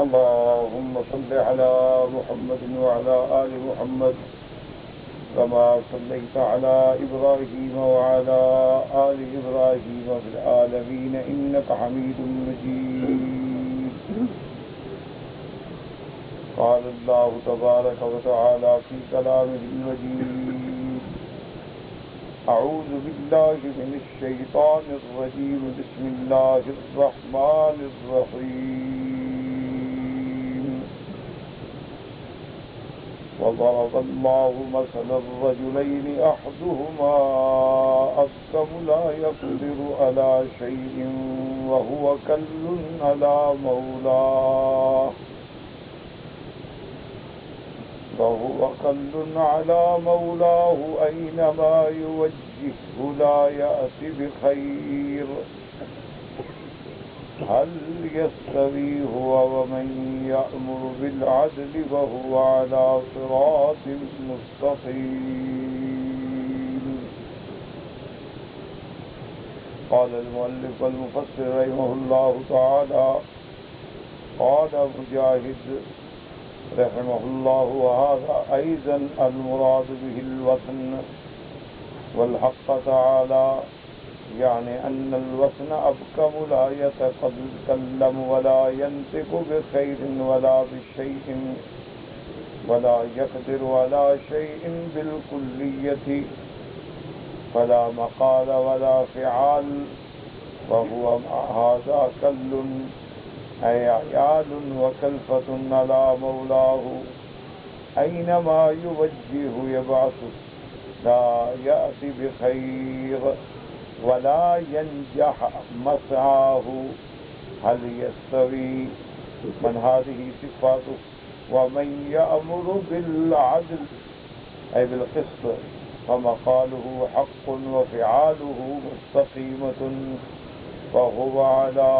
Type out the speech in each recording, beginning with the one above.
اللهم صل على محمد وعلى آل محمد كما صليت على إبراهيم وعلى آل إبراهيم في العالمين إنك حميد مجيد. قال الله تبارك وتعالى في كلامه المجيد: أعوذ بالله من الشيطان الرجيم بسم الله الرحمن الرحيم. وضرب الله مثلا الرجلين أحدهما أبكم لا يقدر على شيء وهو كل على مولاه أينما يوجهه لا يأتي بخير. هل يستوي هو ومن يأمر بالعدل وهو على صراط مستقيم. قال المؤلف والمفسر رحمه الله تعالى: قال مجاهد رحمه الله: وهذا أيضا المراد به الوثن. والحق تعالى يعني أن الوثن أبكم لا يتكلم ولا ينطق بخير ولا بشيء ولا يقدر على شيء بالكلية فلا مقال ولا فعال، وهو هذا كل أي عيال وكلفة على مولاه أينما يوجه يبعث لا يأتي بخير ولا ينجح مسعاه. هل يستوي من هذه صفاته ومن يأمر بالعدل أي بالقسط فمقاله حق وفعاله مستقيمة فهو على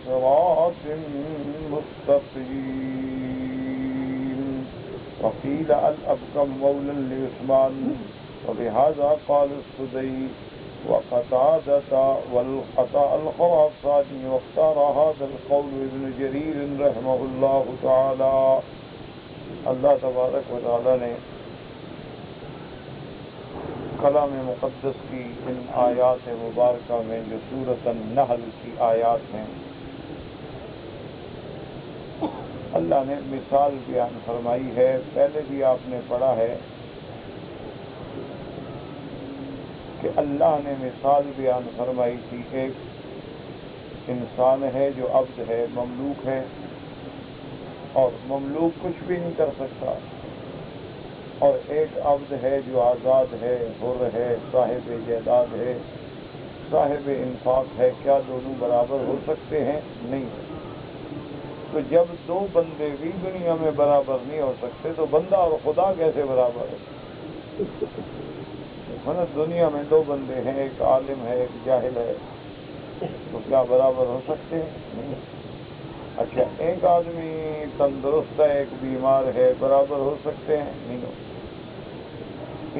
صراط مستقيم. وقيل الأبكم مولى لعثمان، وبهذا قال السدي وقتادة والعطاء الخراساني، واختار هذا القول ابن جرير رحمه الله تعالى. اللہ تبارک و تعالی نے کلام مقدس کی ان آیات مبارکہ میں جو سورۃ النحل کی آیات ہیں، اللہ نے مثال بیان فرمائی ہے. پہلے بھی آپ نے پڑھا ہے کہ اللہ نے مثال بیان فرمائی تھی. ایک انسان ہے جو عبد ہے، مملوک ہے، اور مملوک کچھ بھی نہیں کر سکتا، اور ایک عبد ہے جو آزاد ہے، حر ہے، صاحب جائیداد ہے، صاحب انفاق ہے. کیا دونوں برابر ہو سکتے ہیں؟ نہیں. تو جب دو بندے بھی دنیا میں برابر نہیں ہو سکتے تو بندہ اور خدا کیسے برابر ہے؟ دنیا میں دو بندے ہیں، ایک عالم ہے ایک جاہل ہے، تو کیا برابر ہو سکتے ہیں؟ نہیں. اچھا، ایک آدمی تندرست ہے ایک بیمار ہے، برابر ہو سکتے ہیں؟ نہیں ہو.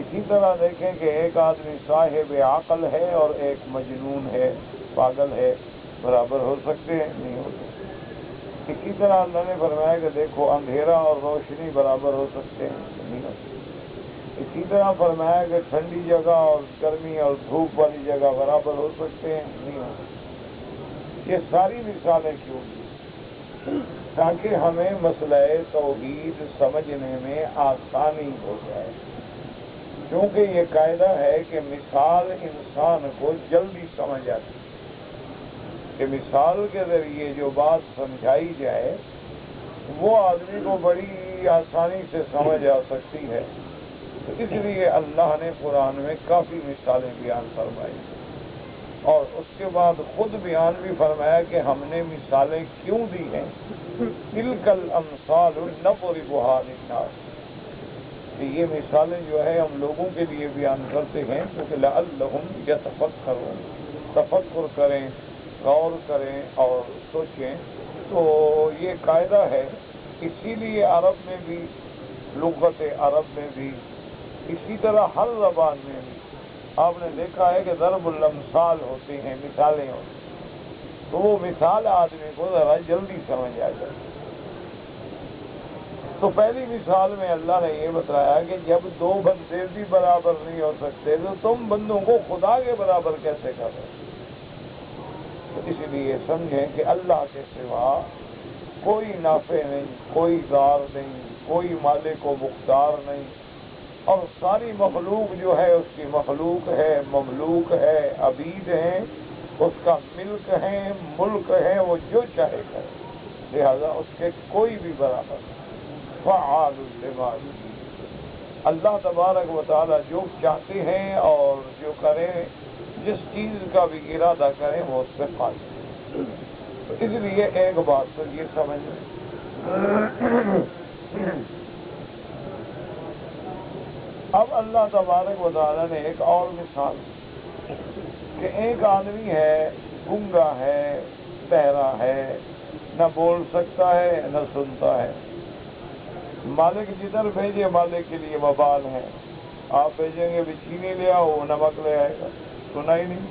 اسی طرح دیکھیں کہ ایک آدمی صاحب عقل ہے اور ایک مجنون ہے، پاگل ہے، برابر ہو سکتے ہیں؟ نہیں ہو سکتے. اسی طرح اللہ نے فرمایا کہ دیکھو اندھیرا اور روشنی برابر ہو سکتے ہیں؟ نہیں ہو سکتے. اسی طرح فرمایا کہ ٹھنڈی جگہ اور گرمی اور دھوپ والی جگہ برابر ہو سکتے ہیں؟ نہیں ہو سکتے. یہ ساری مثالیں کیوں دی؟ تاکہ ہمیں مسئلہ توحید سمجھنے میں آسانی ہو جائے. کیونکہ یہ قاعدہ ہے کہ مثال انسان کو جلدی سمجھ آتی ہے، کہ مثال کے ذریعے جو بات سمجھائی جائے وہ آدمی کو بڑی آسانی سے سمجھ آ سکتی ہے. تو اس لیے اللہ نے قرآن میں کافی مثالیں بیان فرمائی، اور اس کے بعد خود بیان بھی فرمایا کہ ہم نے مثالیں کیوں دی ہیں. تلک الامثال نضربها للناس، کہ یہ مثالیں جو ہے ہم لوگوں کے لیے بیان کرتے ہیں کیونکہ لعلہم یتفکرون، تفکر کریں، غور کریں اور سوچیں. تو یہ قاعدہ ہے. اسی لیے عرب میں بھی، لغت عرب میں بھی، اسی طرح ہر زبان میں بھی آپ نے دیکھا ہے کہ ضرب الامثال ہوتے ہیں، مثالیں ہوتی ہیں. تو وہ مثال آدمی کو ذرا جلدی سمجھ آ جائے. تو پہلی مثال میں اللہ نے یہ بتایا کہ جب دو بندے بھی برابر نہیں ہو سکتے تو تم بندوں کو خدا کے برابر کیسے کر رہے؟ تو اس لیے سمجھیں کہ اللہ کے سوا کوئی نافع نہیں، کوئی دار نہیں، کوئی مالک و مختار نہیں، اور ساری مخلوق جو ہے اس کی مخلوق ہے، مملوک ہے، عبید ہیں، اس کا ملک ہے، ملک ہے، وہ جو چاہے کرے، لہذا اس کے کوئی بھی برابر نہیں۔ فعال لما یرید، اللہ تبارک و تعالی جو چاہتے ہیں اور جو کریں، جس چیز کا بھی ارادہ کریں وہ اس پہ قادر ہے۔ تو اس لیے ایک بات تو یہ سمجھ لیں، اب اللہ تبارک و تعالی نے ایک اور مثال کہ ایک آدمی ہے، گنگا ہے، بہرا ہے، نہ بول سکتا ہے نہ سنتا ہے، مالک جدھر بھیجے مالک کے لیے وبال ہے، آپ بھیجیں گے بھی چینی لے آؤ وہ نمک لے آئے گا، سنا ہی نہیں،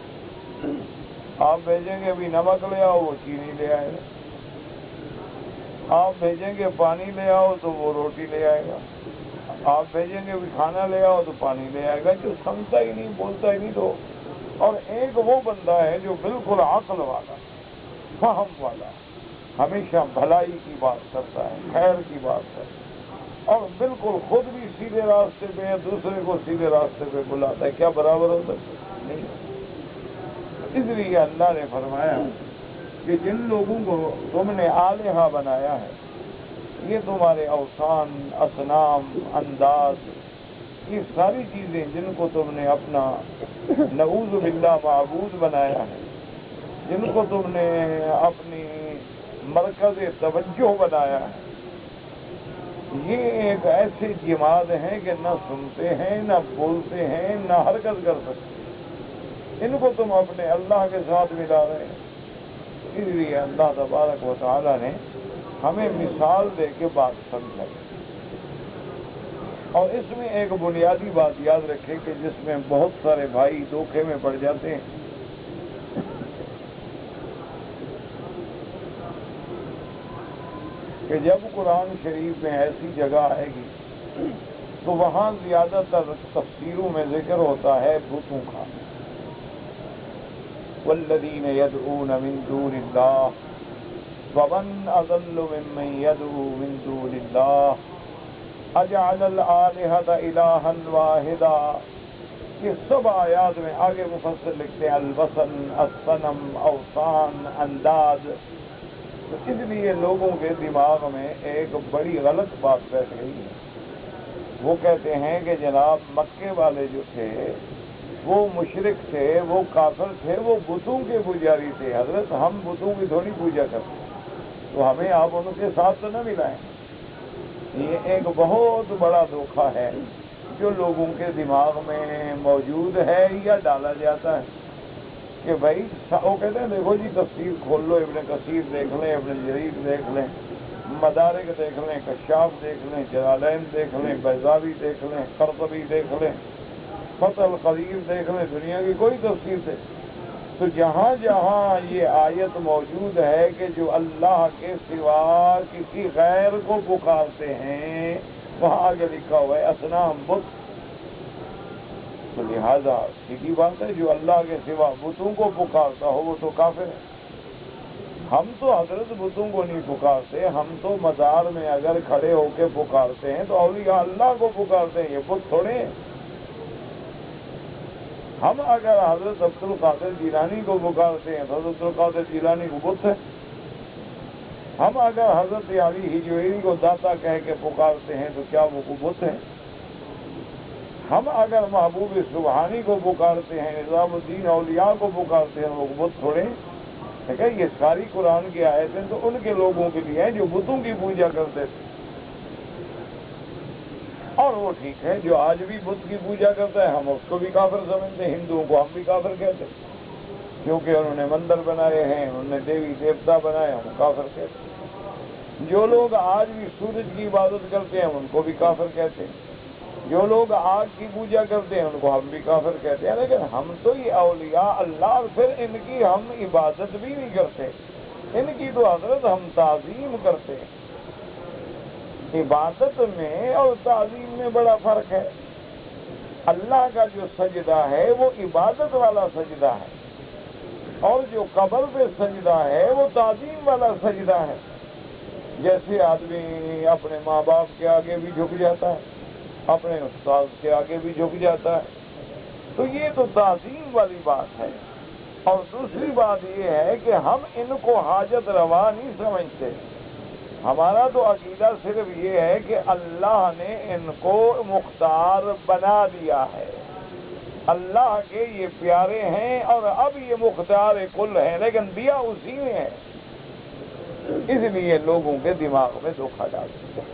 آپ بھیجیں گے بھی نمک لے آؤ وہ چینی لے آئے گا، آپ بھیجیں گے پانی لے آؤ تو وہ روٹی لے آئے گا، آپ بھیجیں گے بھی کھانا لے آؤ تو پانی لے آئے گا، جو سمجھتا ہی نہیں، بولتا ہی نہیں تو۔ اور ایک وہ بندہ ہے جو بالکل عقل والا، فہم والا، ہمیشہ بھلائی کی بات کرتا ہے، خیر کی بات کرتا ہے، اور بالکل خود بھی سیدھے راستے پہ ہے، دوسرے کو سیدھے راستے پہ بلاتا ہے، کیا برابر ہو سکتا؟ نہیں۔ اس لیے اللہ نے فرمایا کہ جن لوگوں کو تم نے آلہہ بنایا ہے، یہ تمہارے اوثان، اصنام، انداز، یہ ساری چیزیں جن کو تم نے اپنا نعوذ باللہ معبود بنایا ہے، جن کو تم نے اپنی مرکز توجہ بنایا ہے، یہ ایک ایسے جماد ہیں کہ نہ سنتے ہیں، نہ بولتے ہیں، نہ حرکت کر سکتے، ان کو تم اپنے اللہ کے ساتھ ملا رہے ہیں۔ اس لیے اللہ تبارک و تعالی نے ہمیں مثال دے کے بات سمجھائی، اور اس میں ایک بنیادی بات یاد رکھیں کہ جس میں بہت سارے بھائی دھوکے میں پڑ جاتے ہیں، کہ جب قرآن شریف میں ایسی جگہ آئے گی تو وہاں زیادہ تر تفسیروں میں ذکر ہوتا ہے بتوں کا، والذین یدعون من دون اللہ ومن اضل ممن یدعو من دون اللہ اجعل الآلہۃ الہا واحدا۔ یہ سب آیات میں آگے مفسر لکھتے ہیں الوثن، الصنم، اوثان، انداز۔ تو اس لیے لوگوں کے دماغ میں ایک بڑی غلط بات بیٹھ گئی ہے، وہ کہتے ہیں کہ جناب مکے والے جو تھے وہ مشرک تھے، وہ کافر تھے، وہ بتوں کے پجاری تھے، حضرت ہم بتوں کی تھوڑی پوجا کرتے ہیں، تو ہمیں آپ ان کے ساتھ تو نہ ملائیں۔ یہ ایک بہت بڑا دھوکہ ہے جو لوگوں کے دماغ میں موجود ہے یا ڈالا جاتا ہے کہ بھائی وہ کہتے ہیں دیکھو جی تفسیر کھول لو، ابن کثیر دیکھ لیں، ابن جریر دیکھ لیں، مدارک دیکھ لیں، کشاف دیکھ لیں، جلالین دیکھ لیں، بیضاوی دیکھ لیں، قرطبی دیکھ لیں، فتح القدیر دیکھ لیں، دنیا کی کوئی تفسیر سے، تو جہاں جہاں یہ آیت موجود ہے کہ جو اللہ کے سوا کسی غیر کو پکارتے ہیں، وہاں آگے لکھا ہوا ہے اصنام، بت، تو لہذا سیدھی بات ہے جو اللہ کے سوا بتوں کو پکارتا ہو وہ تو کافر ہے۔ ہم تو حضرت بتوں کو نہیں پکارتے، ہم تو مزار میں اگر کھڑے ہو کے پکارتے ہیں تو اولیاء اللہ کو پکارتے ہیں، یہ بت تھوڑے ہیں۔ ہم اگر حضرت عبد القادر جیلانی کو پکارتے ہیں تو حضرت القادر جیلانی کو بت ہے۔ ہم اگر حضرت علی ہجویری کو داتا کہہ کے پکارتے ہیں تو کیا وہ بت ہے؟ ہم اگر محبوب سبحانی کو پکارتے ہیں، نظام الدین اولیاء کو پکارتے ہیں، وہ بت تھوڑے ہیں۔ دیکھیں یہ ساری قرآن کی آیتیں تو ان کے لوگوں کے لیے ہیں جو بتوں کی پوجا کرتے تھے، اور وہ ٹھیک ہے جو آج بھی بت کی پوجا کرتا ہے ہم اس کو بھی کافر سمجھتے ہیں، ہندوؤں کو ہم بھی کافر کہتے ہیں، کیونکہ انہوں نے مندر بنائے ہیں، انہوں نے دیوی دیوتا بنائے، ہم کافر کہتے ہیں۔ جو لوگ آج بھی سورج کی عبادت کرتے ہیں ان کو بھی کافر کہتے ہیں، جو لوگ آگ کی پوجا کرتے ہیں ان کو ہم بھی کافر کہتے ہیں، لیکن ہم تو یہ اولیاء اللہ، پھر ان کی ہم عبادت بھی نہیں کرتے، ان کی تو حضرت ہم تعظیم کرتے ہیں۔ عبادت میں اور تعظیم میں بڑا فرق ہے۔ اللہ کا جو سجدہ ہے وہ عبادت والا سجدہ ہے، اور جو قبر پہ سجدہ ہے وہ تعظیم والا سجدہ ہے۔ جیسے آدمی اپنے ماں باپ کے آگے بھی جھک جاتا ہے، اپنے استاد کے آگے بھی جھک جاتا ہے، تو یہ تو تعظیم والی بات ہے۔ اور دوسری بات یہ ہے کہ ہم ان کو حاجت روا نہیں سمجھتے۔ ہمارا تو عقیدہ صرف یہ ہے کہ اللہ نے ان کو مختار بنا دیا ہے، اللہ کے یہ پیارے ہیں اور اب یہ مختار کل ہیں، لیکن دیا اسی نے ہے، اس لیے لوگوں کے دماغ میں دھوکہ ڈالتے ہیں۔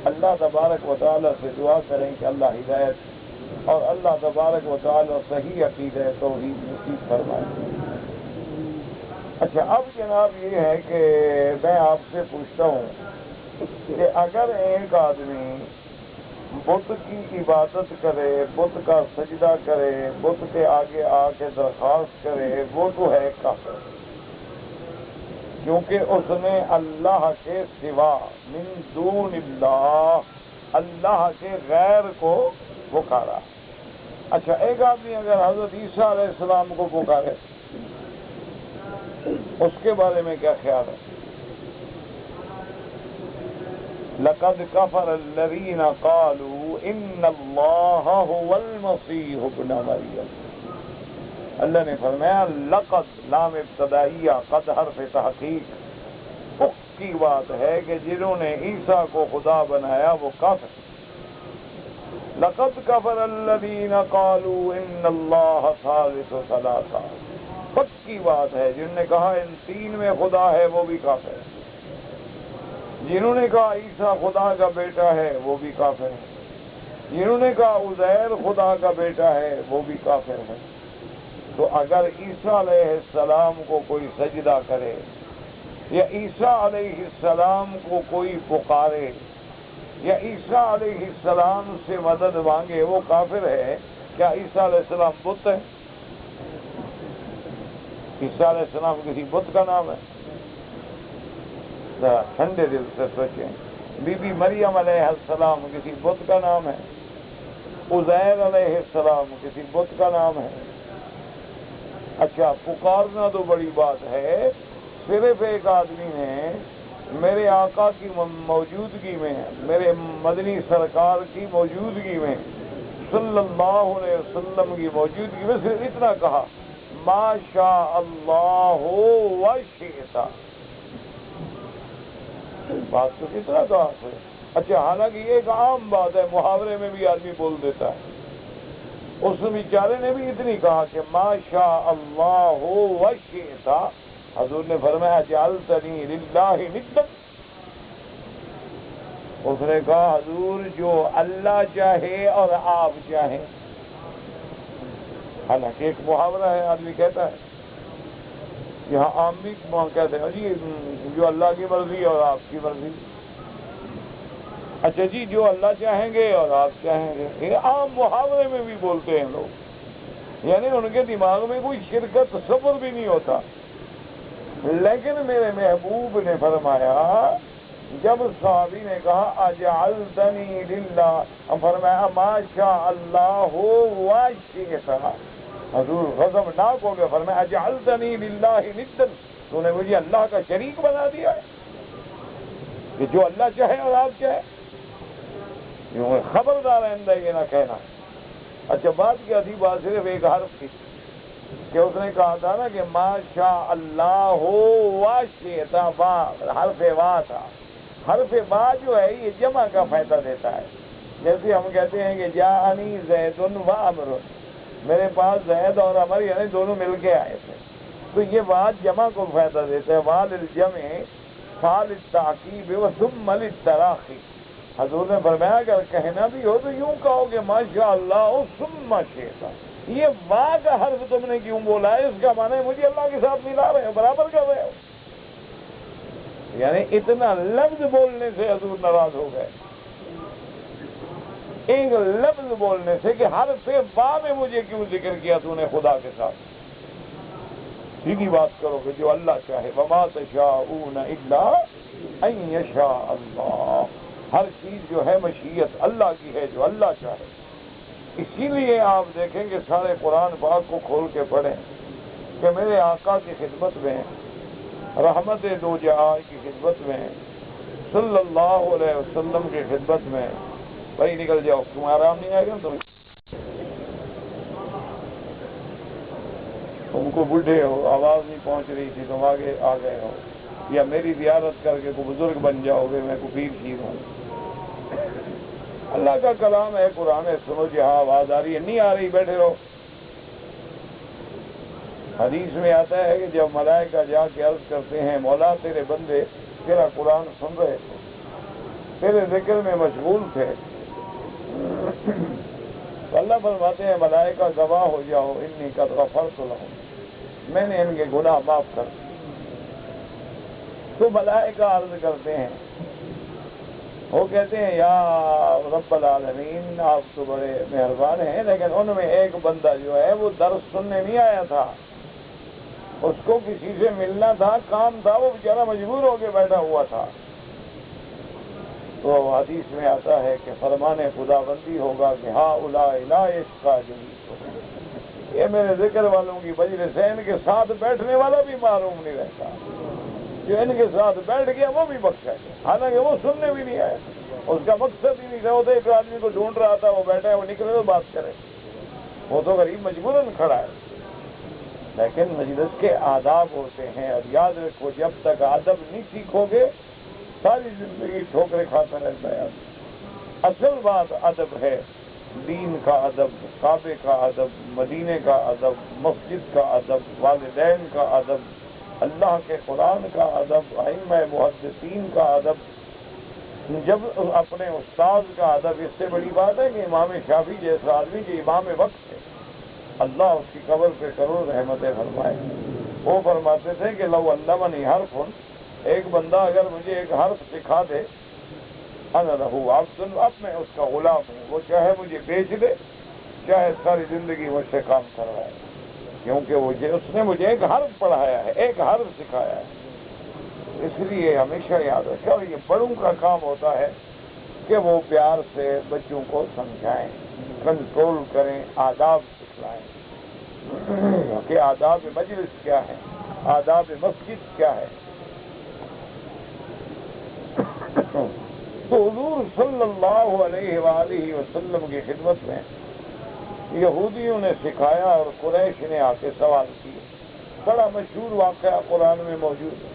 اللہ تبارک و تعالیٰ سے دعا کریں کہ اللہ ہدایت اور اللہ تبارک و تعالیٰ صحیح عقیدہ توحید نصیب فرمائے۔ اچھا، اب جناب یہ ہے کہ میں آپ سے پوچھتا ہوں کہ اگر ایک آدمی بت کی عبادت کرے، بت کا سجدہ کرے، بت کے آگے آ کے درخواست کرے، وہ تو ہے کافر، کیونکہ اس نے اللہ کے سوا من دون اللہ کے غیر کو پکارا۔ اچھا، ایک آدمی اگر حضرت عیسیٰ علیہ السلام کو پکارے، اس کے بارے میں کیا خیال ہے؟ لقد کفر الذین قالوا ان اللہ هو المسیح ابن مریم۔ اللہ نے فرمایا لقد لام ابتدائیہ، قد حرف تحقیق، پکی بات ہے کہ جنہوں نے عیسیٰ کو خدا بنایا وہ کافر۔ لقد کفر الذین قالوا ان اللہ ثالث ثلاثہ، پکی بات ہے جنہوں نے کہا ان تین میں خدا ہے وہ بھی کافر ہے، جنہوں نے کہا عیسیٰ خدا کا بیٹا ہے وہ بھی کافر ہے، جنہوں نے کہا عزیر خدا کا بیٹا ہے وہ بھی کافر ہے۔ تو اگر عیسیٰ علیہ السلام کو کوئی سجدہ کرے یا عیسیٰ علیہ السلام کو کوئی پکارے یا عیسیٰ علیہ السلام سے مدد مانگے، وہ کافر ہے۔ کیا عیسیٰ علیہ السلام بت ہے؟ عیسیٰ علیہ السلام کسی بت کا نام ہے؟ ذرا ٹھنڈے دل سے سوچیں۔ بی بی مریم علیہ السلام کسی بت کا نام ہے؟ عزیر علیہ السلام کسی بت کا نام ہے؟ اچھا، پکارنا تو بڑی بات ہے، صرف ایک آدمی نے میرے آقا کی موجودگی میں، میرے مدنی سرکار کی موجودگی میں، صلی اللہ علیہ وسلم کی موجودگی میں صرف اتنا کہا ما شاء اللہ و شئت، بات تو اتنا کہا ہے۔ اچھا، حالانکہ یہ ایک عام بات ہے، محاورے میں بھی آدمی بول دیتا ہے، اس بیچارے نے بھی اتنی کہا کہ ما شاء اللہ و شئت۔ حضور نے فرمایا جعلتنی للہ ندا، اس نے کہا حضور جو اللہ چاہے اور آپ چاہیں، حالانکہ ایک محاورہ ہے، آدمی کہتا ہے، یہاں عام بھی کہتے ہیں جی جو اللہ کی مرضی اور آپ کی مرضی۔ اچھا جی، جو اللہ چاہیں گے اور آپ چاہیں گے، یہ عام محاورے میں بھی بولتے ہیں لوگ، یعنی ان کے دماغ میں کوئی شرکت تصور بھی نہیں ہوتا۔ لیکن میرے محبوب نے فرمایا، جب صحابی نے کہا اجعلتنی للہ، فرمایا ما شاء اللہ و شئت، حضور غضبناک ہو گیا، فرمایا اجعلتنی للہ ندا، تو نے مجھے اللہ کا شریک بنا دیا ہے کہ جو اللہ چاہے اور آپ چاہے۔ خبردار آئندہ یہ نہ کہنا۔ اچھا، بات کیا تھی؟ بات صرف ایک حرف کی، کہ اس نے کہا تھا نا کہ ما شاء اللہ و شئت، حرف وا تھا۔ حرف وا جو ہے یہ جمع کا فائدہ دیتا ہے، جیسے ہم کہتے ہیں کہ جاءنی زید و عمر، میرے پاس زید اور عمر یعنی دونوں مل کے آئے تھے، تو یہ وا جمع کو فائدہ دیتا ہے۔ وا للجمع، فا للتعقیب و ثم للتراخی۔ حضور نے فرمایا اگر کہنا بھی ہو تو یوں کہو کہ ما شاء اللہ ثم شئت، یہ وا کا حرف تم نے کیوں بولا ہے؟ اس کا معنی ہے مجھے اللہ کے ساتھ ملا رہے ہو، برابر کر رہے ہو، یعنی اتنا لفظ بولنے سے حضور ناراض ہو گئے، ایک لفظ بولنے سے کہ حرف وا میں مجھے کیوں ذکر کیا تو نے خدا کے ساتھ؟ سیدھی بات کرو کہ جو اللہ چاہے، وما تشاءون الا ان یشاء اللہ۔ ہر چیز جو ہے مشیت اللہ کی ہے، جو اللہ چاہے۔ اسی لیے آپ دیکھیں کہ سارے قرآن پاک کو کھول کے پڑھیں کہ میرے آقا کی خدمت میں، رحمت دو جہاں کی خدمت میں، صلی اللہ علیہ وسلم کی خدمت میں، بھائی نکل جاؤ، تمہیں آرام نہیں آئے گا، تم کو بوڑھے ہو، آواز نہیں پہنچ رہی تھی، تم آگے آ گئے ہو، یا میری زیارت کر کے کوئی بزرگ بن جاؤ گے، میں کوئی پیر شیر ہوں۔ اللہ کا کلام ہے، قرآن ہے، سنو جی، ہاں آواز آ رہی ہے، نہیں آ رہی بیٹھے رہو۔ حدیث میں آتا ہے کہ جب ملائکہ جا کے عرض کرتے ہیں مولا تیرے بندے تیرا قرآن سن رہے تھے، تیرے ذکر میں مشغول تھے، تو اللہ فرماتے ہیں ملائکہ گواہ ہو جاؤ، انی قد غفرت لہم، میں نے ان کے گناہ معاف کر دیے۔ تو ملائکہ عرض کرتے ہیں، وہ کہتے ہیں یا رب العالمین آپ تو بڑے مہربان ہیں، لیکن ان میں ایک بندہ جو ہے وہ درس سننے نہیں آیا تھا، اس کو کسی سے ملنا تھا، کام تھا، وہ بیچارہ مجبور ہو کے بیٹھا ہوا تھا۔ تو حدیث میں آتا ہے کہ فرمان خدا بندی ہوگا کہ ہاں اولئک اس کا یہ میرے ذکر والوں کی مجلس ہے، ان کے ساتھ بیٹھنے والا بھی معلوم نہیں رہتا، جو ان کے ساتھ بیٹھ گیا وہ بھی بخشا گیا، حالانکہ وہ سننے بھی نہیں آیا، اس کا مقصد ہی نہیں تھا، وہ تو ایک آدمی کو ڈھونڈ رہا تھا، وہ بیٹھا ہے، وہ نکلے تو بات کرے، وہ تو غریب مجبوراً کھڑا ہے۔ لیکن مجلس کے آداب ہوتے ہیں، اور یاد رکھو جب تک ادب نہیں سیکھو گے ساری زندگی ٹھوکریں کھاتا رہتا ہے۔ اصل بات ادب ہے، دین کا ادب، کعبے کا ادب، مدینے کا ادب، مسجد کا ادب، والدین کا ادب، اللہ کے قرآن کا ادب، ائمہ محدثین کا ادب، جب اپنے استاد کا ادب۔ اس سے بڑی بات ہے کہ امام شافعی جیسا آدمی جو امام وقت ہے، اللہ اس کی قبر پہ کروڑ رحمتیں فرمائے، وہ فرماتے تھے کہ لو علمنی حرف، ایک بندہ اگر مجھے ایک حرف سکھا دے، انا لہ عبد، اب میں اس کا غلام ہوں، وہ چاہے مجھے بیچ دے، چاہے ساری زندگی مجھ سے کام کروائے، کیونکہ اس نے مجھے ایک حرف پڑھایا ہے، ایک حرف سکھایا ہے۔ اس لیے ہمیشہ یاد رکھیں، اور یہ بڑوں کا کام ہوتا ہے کہ وہ پیار سے بچوں کو سمجھائیں، کنٹرول کریں، آداب سکھلائیں کہ آداب مجلس کیا ہے، آداب مسجد کیا ہے۔ تو حضور صلی اللہ علیہ وآلہ وسلم کی خدمت میں یہودیوں نے سکھایا اور قریش نے آ کے سوال کیے۔ بڑا مشہور واقعہ قرآن میں موجود ہے۔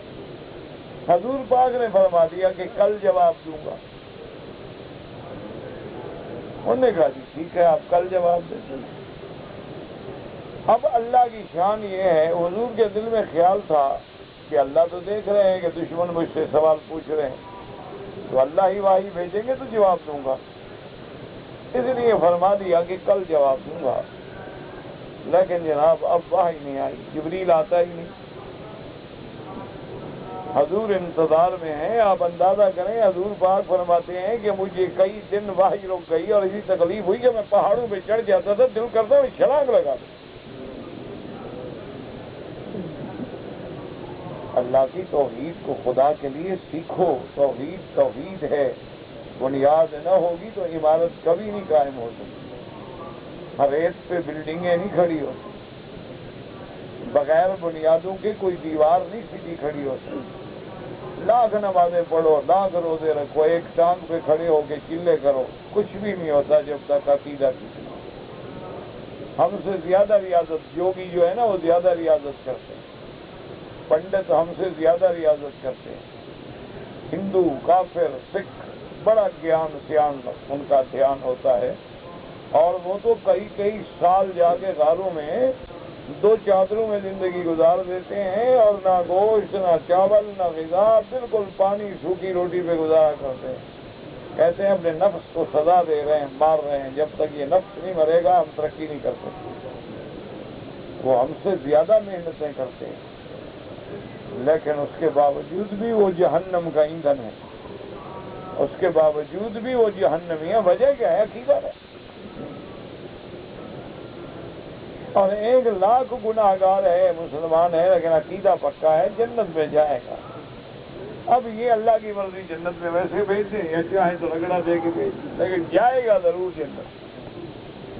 حضور پاک نے فرما دیا کہ کل جواب دوں گا۔ انہوں نے کہا جی ٹھیک ہے، آپ کل جواب دیں۔ اب اللہ کی شان یہ ہے، حضور کے دل میں خیال تھا کہ اللہ تو دیکھ رہے ہیں کہ دشمن مجھ سے سوال پوچھ رہے ہیں، تو اللہ ہی وحی بھیجیں گے تو جواب دوں گا، اس لیے فرما دیا کہ کل جواب دوں گا۔ لیکن جناب اب وحی نہیں آئی، جبریل آتا ہی نہیں۔ حضور انتظار میں ہیں، آپ اندازہ کریں، حضور پاک فرماتے ہیں کہ مجھے کئی دن وحی رک گئی اور اسی تکلیف ہوئی کہ میں پہاڑوں پہ چڑھ جاتا تھا، دل کرتا میں چھلانگ لگا دوں۔ اللہ کی توحید کو خدا کے لیے سیکھو، توحید ہے، بنیاد نہ ہوگی تو عمارت کبھی نہیں قائم ہو سکتی، ریت پہ بلڈنگیں نہیں کھڑی ہو سکتی، بغیر بنیادوں کے کوئی دیوار نہیں سیدھی کھڑی ہو سکتی۔ لاکھ نمازیں پڑھو، لاکھ روزے رکھو، ایک ٹانگ پہ کھڑے ہو کے چلے کرو، کچھ بھی نہیں ہوتا جب تک عقیدہ کی۔ ہم سے زیادہ ریاضت جوگی جو ہے نا، وہ زیادہ ریاضت کرتے ہیں، پنڈت ہم سے زیادہ ریاضت کرتے ہیں، ہندو، کافر، سکھ، بڑا گیان سیان ان کا دھیان ہوتا ہے، اور وہ تو کئی سال جا کے غاروں میں 2 چادروں میں زندگی گزار دیتے ہیں، اور نہ گوشت، نہ چاول، نہ غذا، بالکل پانی سوکھی روٹی پہ گزارا کرتے ہیں۔ کہتے ہیں اپنے نفس کو سزا دے رہے ہیں، مار رہے ہیں، جب تک یہ نفس نہیں مرے گا ہم ترقی نہیں کر سکتے۔ وہ ہم سے زیادہ محنتیں کرتے ہیں، لیکن اس کے باوجود بھی وہ جہنم کا ایندھن ہے، اس کے باوجود بھی وہ جہنمی ہے۔ وجہ کیا ہے؟ عقیدہ ہے۔ اور 1,00,000 گناہگار ہے، مسلمان ہے، لیکن عقیدہ پکا ہے، جنت میں جائے گا۔ اب یہ اللہ کی مرضی، جنت میں ویسے بھیج دیں یا چاہے تو رگڑا دے کے بھیج دیں، لیکن جائے گا ضرور جنت۔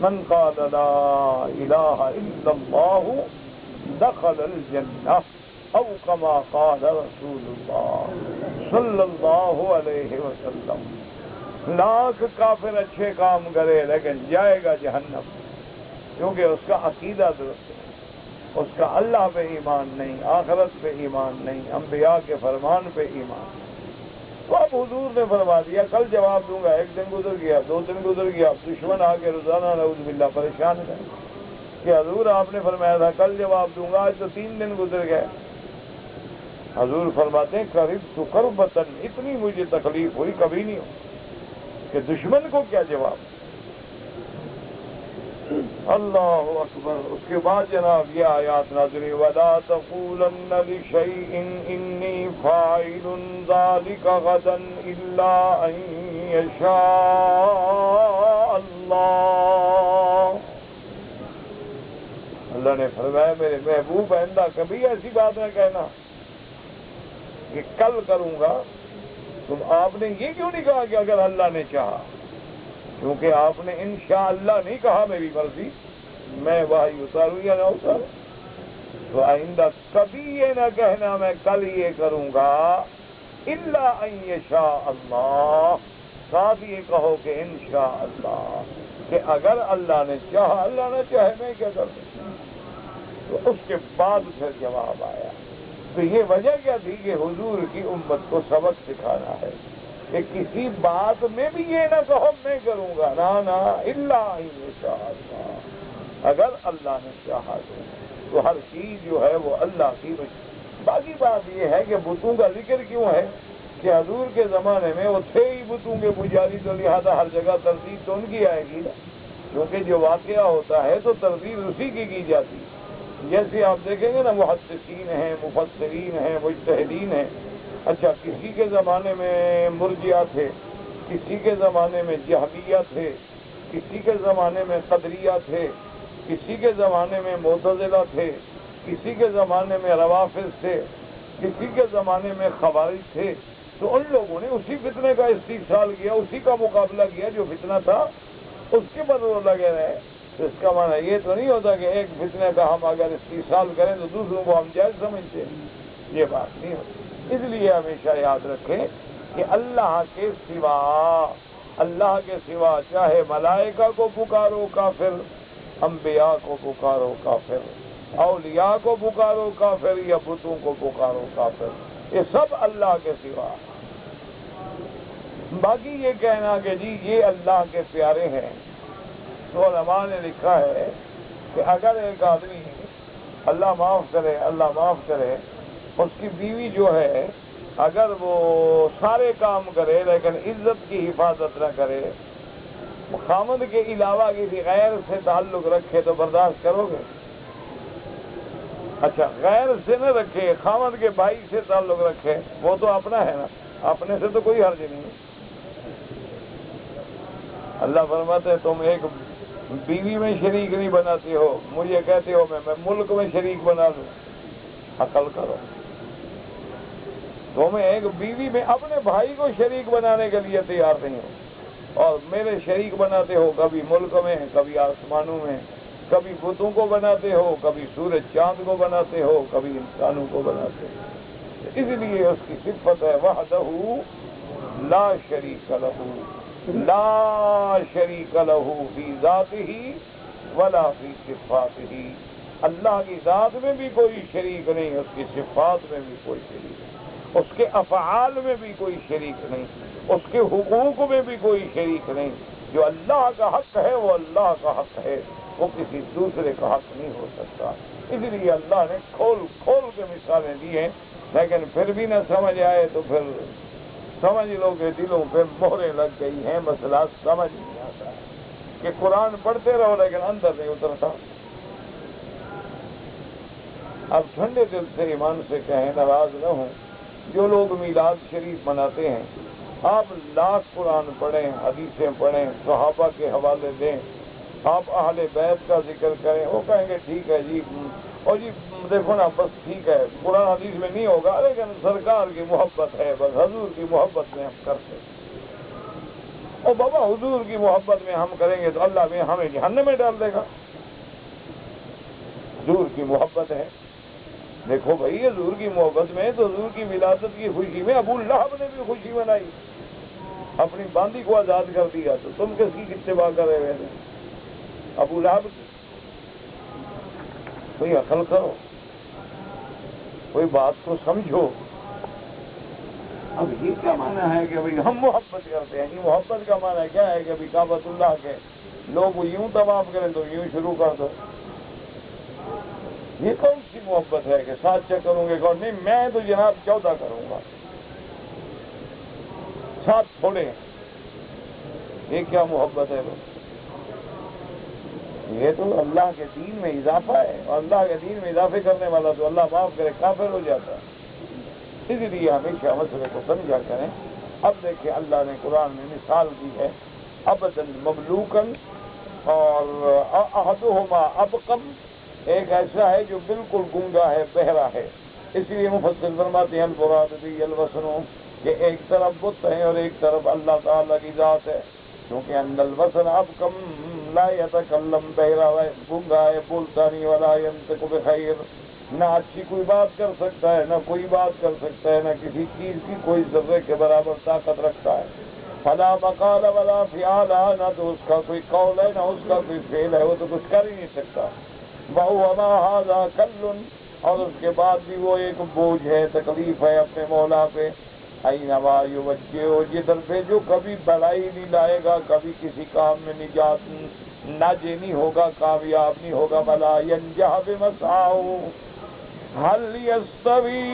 من قال لا الہ الا اللہ دخل الجنہ او کما قال رسول اللہ صلی اللہ علیہ وسلم۔ لاکھ کافر اچھے کام کرے لیکن جائے گا جہنم، کیونکہ اس کا عقیدہ درست ہے، اس کا اللہ پہ ایمان نہیں، آخرت پہ ایمان نہیں، انبیاء کے فرمان پہ ایمان۔ تو اب حضور نے فرما دیا کل جواب دوں گا، ایک دن گزر گیا، 2 دن گزر گیا، دشمن آ کے روزانہ نعوذ باللہ پریشان ہے کہ حضور آپ نے فرمایا تھا کل جواب دوں گا، آج تو 3 دن گزر گئے۔ حضور فرماتے ہیں قریب قربتن، اتنی مجھے تکلیف ہوئی کبھی نہیں ہو کہ دشمن کو کیا جواب۔ اللہ اکبر۔ اس کے بعد جناب یہ آیات نازل ہوئی، وَلَا تَقُولَنَّ لِشَيْءٍ إِنِّي فَاعِلٌ ذَلِكَ غَدًا إِلَّا أَن يَشَاءَ اللہ۔ اللہ نے فرمایا میرے محبوب آئندہ کبھی ایسی بات نہ کہنا کہ کل کروں گا۔ تم آپ نے یہ کیوں نہیں کہا کہ اگر اللہ نے چاہا؟ کیونکہ آپ نے انشاءاللہ نہیں کہا میری مرضی، میں وحی اتاروں یا نہ اتاروں۔ تو آئندہ کبھی یہ نہ کہنا میں کل یہ کروں گا، الا ان یشاء اللہ، ساتھ یہ کہو کہ انشاءاللہ، کہ اگر اللہ نے چاہا، اللہ نہ چاہے میں کیا کر سکتا ہوں۔ تو اس کے بعد پھر جواب آیا۔ تو یہ وجہ کیا تھی کہ حضور کی امت کو سبق سکھانا ہے کہ کسی بات میں بھی یہ نہ کہو میں کروں گا، نہ الا ان یشاء اللہ، اگر اللہ نے چاہا تو ہر چیز جو ہے وہ اللہ کی وجہ۔ باقی بات یہ ہے کہ بتوں کا ذکر کیوں ہے کہ حضور کے زمانے میں وہ تھے ہی بتوں کے پجاری، تو لہذا ہر جگہ تردید تو ان کی آئے گی نا، کیونکہ جو واقعہ ہوتا ہے تو تردید اسی کی جاتی۔ جیسے آپ دیکھیں گے نا محدثین ہیں، مفسرین ہیں، مجتہدین ہیں۔ اچھا، کسی کے زمانے میں مرجئہ تھے، کسی کے زمانے میں جہمیہ تھے، کسی کے زمانے میں قدریہ تھے، کسی کے زمانے میں معتزلہ تھے، کسی کے زمانے میں روافض تھے، کسی کے زمانے میں خوارج تھے۔ تو ان لوگوں نے اسی فتنے کا استحصال کیا، اسی کا مقابلہ کیا جو فتنہ تھا، اس کے پر وہ لگے رہے۔ تو اس کا معنی یہ تو نہیں ہوتا کہ ایک فتنے کا ہم اگر استحصال کریں تو دوسروں کو ہم جائز سمجھتے ہیں، یہ بات نہیں ہوتی۔ اس لیے ہمیشہ یاد رکھیں کہ اللہ کے سوا چاہے ملائکہ کو پکارو کافر، انبیاء کو پکارو کافر، اولیاء کو پکارو کافر، یا بتوں کو پکارو کافر، یہ سب اللہ کے سوا۔ باقی یہ کہنا کہ جی یہ اللہ کے پیارے ہیں، تو علماء نے لکھا ہے کہ اگر ایک آدمی اللہ معاف کرے اس کی بیوی جو ہے اگر وہ سارے کام کرے لیکن عزت کی حفاظت نہ کرے، خامد کے علاوہ کسی غیر سے تعلق رکھے تو برداشت کرو گے؟ اچھا، غیر سے نہ رکھے، خامد کے بھائی سے تعلق رکھے، وہ تو اپنا ہے نا، اپنے سے تو کوئی حرج نہیں۔ اللہ فرماتے ہیں تم ایک بیوی میں شریک نہیں بناتے ہو، مجھے کہتے ہو میں ملک میں شریک بنا دوں، عقل کرو۔ تو میں ایک بیوی میں اپنے بھائی کو شریک بنانے کے لیے تیار نہیں ہوں، اور میرے شریک بناتے ہو کبھی ملک میں، کبھی آسمانوں میں، کبھی بتوں کو بناتے ہو، کبھی سورج چاند کو بناتے ہو، کبھی انسانوں کو بناتے ہو۔ اس لیے اس کی صفت ہے وحدہ لا شریک لہ، لا شریک لہ فی ذاتہ ولا فی صفاتہ۔ اللہ کی ذات میں بھی کوئی شریک نہیں، اس کی صفات میں بھی کوئی شریک نہیں، اس کے افعال میں بھی کوئی شریک نہیں، اس کے حقوق میں بھی کوئی شریک نہیں۔ جو اللہ کا حق ہے وہ اللہ کا حق ہے، وہ کسی دوسرے کا حق نہیں ہو سکتا۔ اس لیے اللہ نے کھول کھول کے مثالیں دی ہیں، لیکن پھر بھی نہ سمجھ آئے تو پھر سمجھ لو کہ دلوں پہ مہریں لگ گئی ہیں، مسئلہ سمجھ نہیں آتا ہے کہ قرآن پڑھتے رہو لیکن اندر نہیں اترتا۔ اب ٹھنڈے دل سے ایمان سے کہیں، ناراض نہ ہوں، جو لوگ میلاد شریف مناتے ہیں، آپ لاکھ قرآن پڑھیں، حدیثیں پڑھیں، صحابہ کے حوالے دیں، آپ اہل بیت کا ذکر کریں، وہ کہیں گے ٹھیک ہے جی اور جی دیکھو نا بس ٹھیک ہے قرآن حدیث میں نہیں ہوگا لیکن سرکار کی محبت ہے، بس حضور کی محبت میں ہم کرتے ہیں۔ اور بابا حضور کی محبت میں ہم کریں گے تو اللہ میں ہمیں جہنم میں ڈال دے گا۔ حضور کی محبت ہے، دیکھو بھائی حضور کی محبت میں تو حضور کی ولادت کی خوشی میں ابو لہب نے بھی خوشی منائی، اپنی باندی کو آزاد کر دیا، تو تم کس کی اتباع کر رہے تھے؟ ابو لہب کی۔ کوئی عقل کرو، کوئی بات کو سمجھو۔ اب یہ کیا معنی ہے کہ بھئی ہم محبت کرتے ہیں؟ یہ محبت کا معنی کیا ہے کہ ابھی کعبۃ اللہ کے لوگ یوں طواف کریں تو یوں شروع کر دو؟ یہ کون سی محبت ہے کہ 7 چکروں گے کون؟ نہیں میں تو جناب 14 کروں گا، 7 تھوڑے ہیں۔ یہ کیا محبت ہے بھائی؟ یہ تو اللہ کے دین میں اضافہ ہے، اور اللہ کے دین میں اضافے کرنے والا تو اللہ معاف کرے کافر ہو جاتا ہے۔ اسی لیے ہمیشہ مسئلے کو سمجھا کریں۔ اب دیکھیں اللہ نے قرآن میں مثال دی ہے ابدن مملوکن اور احدہما ابکم، ایک ایسا ہے جو بالکل گنگا ہے، بہرا ہے۔ اس لیے مفسر فرماتے ہیں المراد به الوثن، کہ ایک طرف بت ہے اور ایک طرف اللہ تعالیٰ کی ذات ہے، کیونکہ ان الوثن ابکم لا یتکلم، بہرا ہے، گنگا ہے، بولتا نہیں، ولا ینطق بخیر، نہ اچھی کوئی بات کر سکتا ہے، نہ کوئی بات کر سکتا ہے، نہ کسی چیز کی کوئی ذرے کے برابر طاقت رکھتا ہے۔ فلا مقال ولا فعال، نہ تو اس کا کوئی قول ہے نہ اس کا کوئی فعل ہے، وہ تو کچھ کر ہی نہیں سکتا۔ وَهُوَ مَا هَذَا كَلٌّ، اور اس کے بعد بھی وہ ایک بوجھ ہے، تکلیف ہے اپنے مولا پہ۔ اَيْنَمَا يُوَجِّهُ، جدھر پہ جو کبھی بڑائی نہیں لائے گا، کبھی کسی کام میں نجات ناجے نہیں ہوگا، کامیاب نہیں ہوگا۔ وَلَا يَنْجَحْ بِمَسْعَاهُ هَلْ يَسْتَوِي،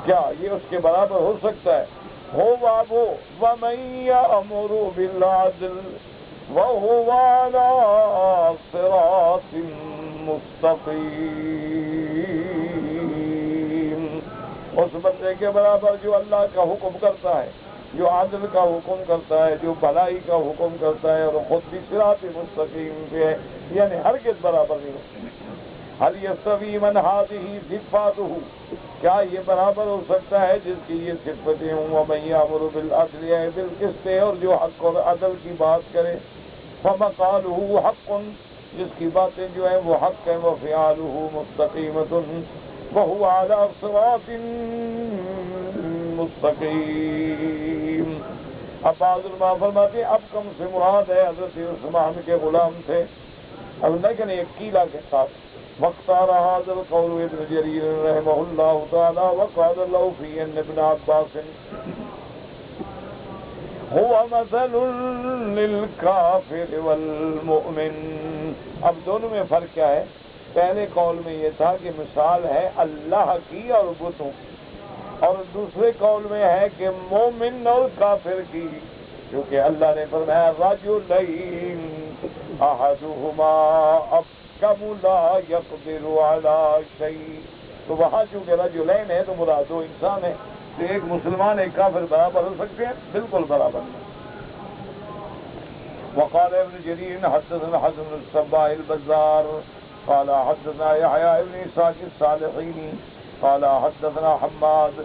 کیا یہ اس کے برابر ہو سکتا ہے؟ هُوَ وہ وَمَن يَأْمُرُ بِالْعَدْلِ وَهُوَ عَلَىٰ صِرَاطٍ مُسْتَقِيمٍ، اس بندے کے برابر جو اللہ کا حکم کرتا ہے، جو عدل کا حکم کرتا ہے، جو بھلائی کا حکم کرتا ہے، اور خود بھی صراط مستقیم پہ ہے، یعنی ہرگز برابر نہیں ہوتی۔ هل يستوي من هذه صفاته، کیا یہ برابر ہو سکتا ہے جس کی یہ صفتیں ہوں؟ وَمَن يَأْمُرُ بِالْعَدْلِ، بالقسط، اور جو حق اور عدل کی بات کرے، فَمَقَالُهُ حَقٌّ، جس کی باتیں جو ہیں وہ حق ہیں، وَفِعَالُهُ مُسْتَقِيمَةٌ وَهُوَ عَلَىٰ صِرَاطٍ مُسْتَقِيمٍ۔ اب بعض علماء فرماتے ہیں اب کم سے مراد ہے حضرت عثمان کے غلام تھے، اب لیکن ایک قیلہ کے ساتھ۔ واختار هذا القول ابن جرير رحمه الله تعالى وقال له في ان ابن عباس هو مثل للكافر والمؤمن۔ اب دونوں میں فرق کیا ہے؟ پہلے قول میں یہ تھا کہ مثال ہے اللہ کی اور بتوں، اور دوسرے قول میں ہے کہ مومن اور کافر کی، کیونکہ اللہ نے فرمایا رجلین احدہما کم لا یقدر علی شیء، تو وہاں چونکہ رجلین ہے تو مراد دو انسان ہے، تو ایک مسلمان ایک کافر برابر ہو سکتے ہیں؟ بالکل برابر نہیں۔ وقال ابن جرير حدثنا حسن بن الصباح البزار قال حدثنا يحيى بن اسحاق الصالحيني قال حدثنا حماد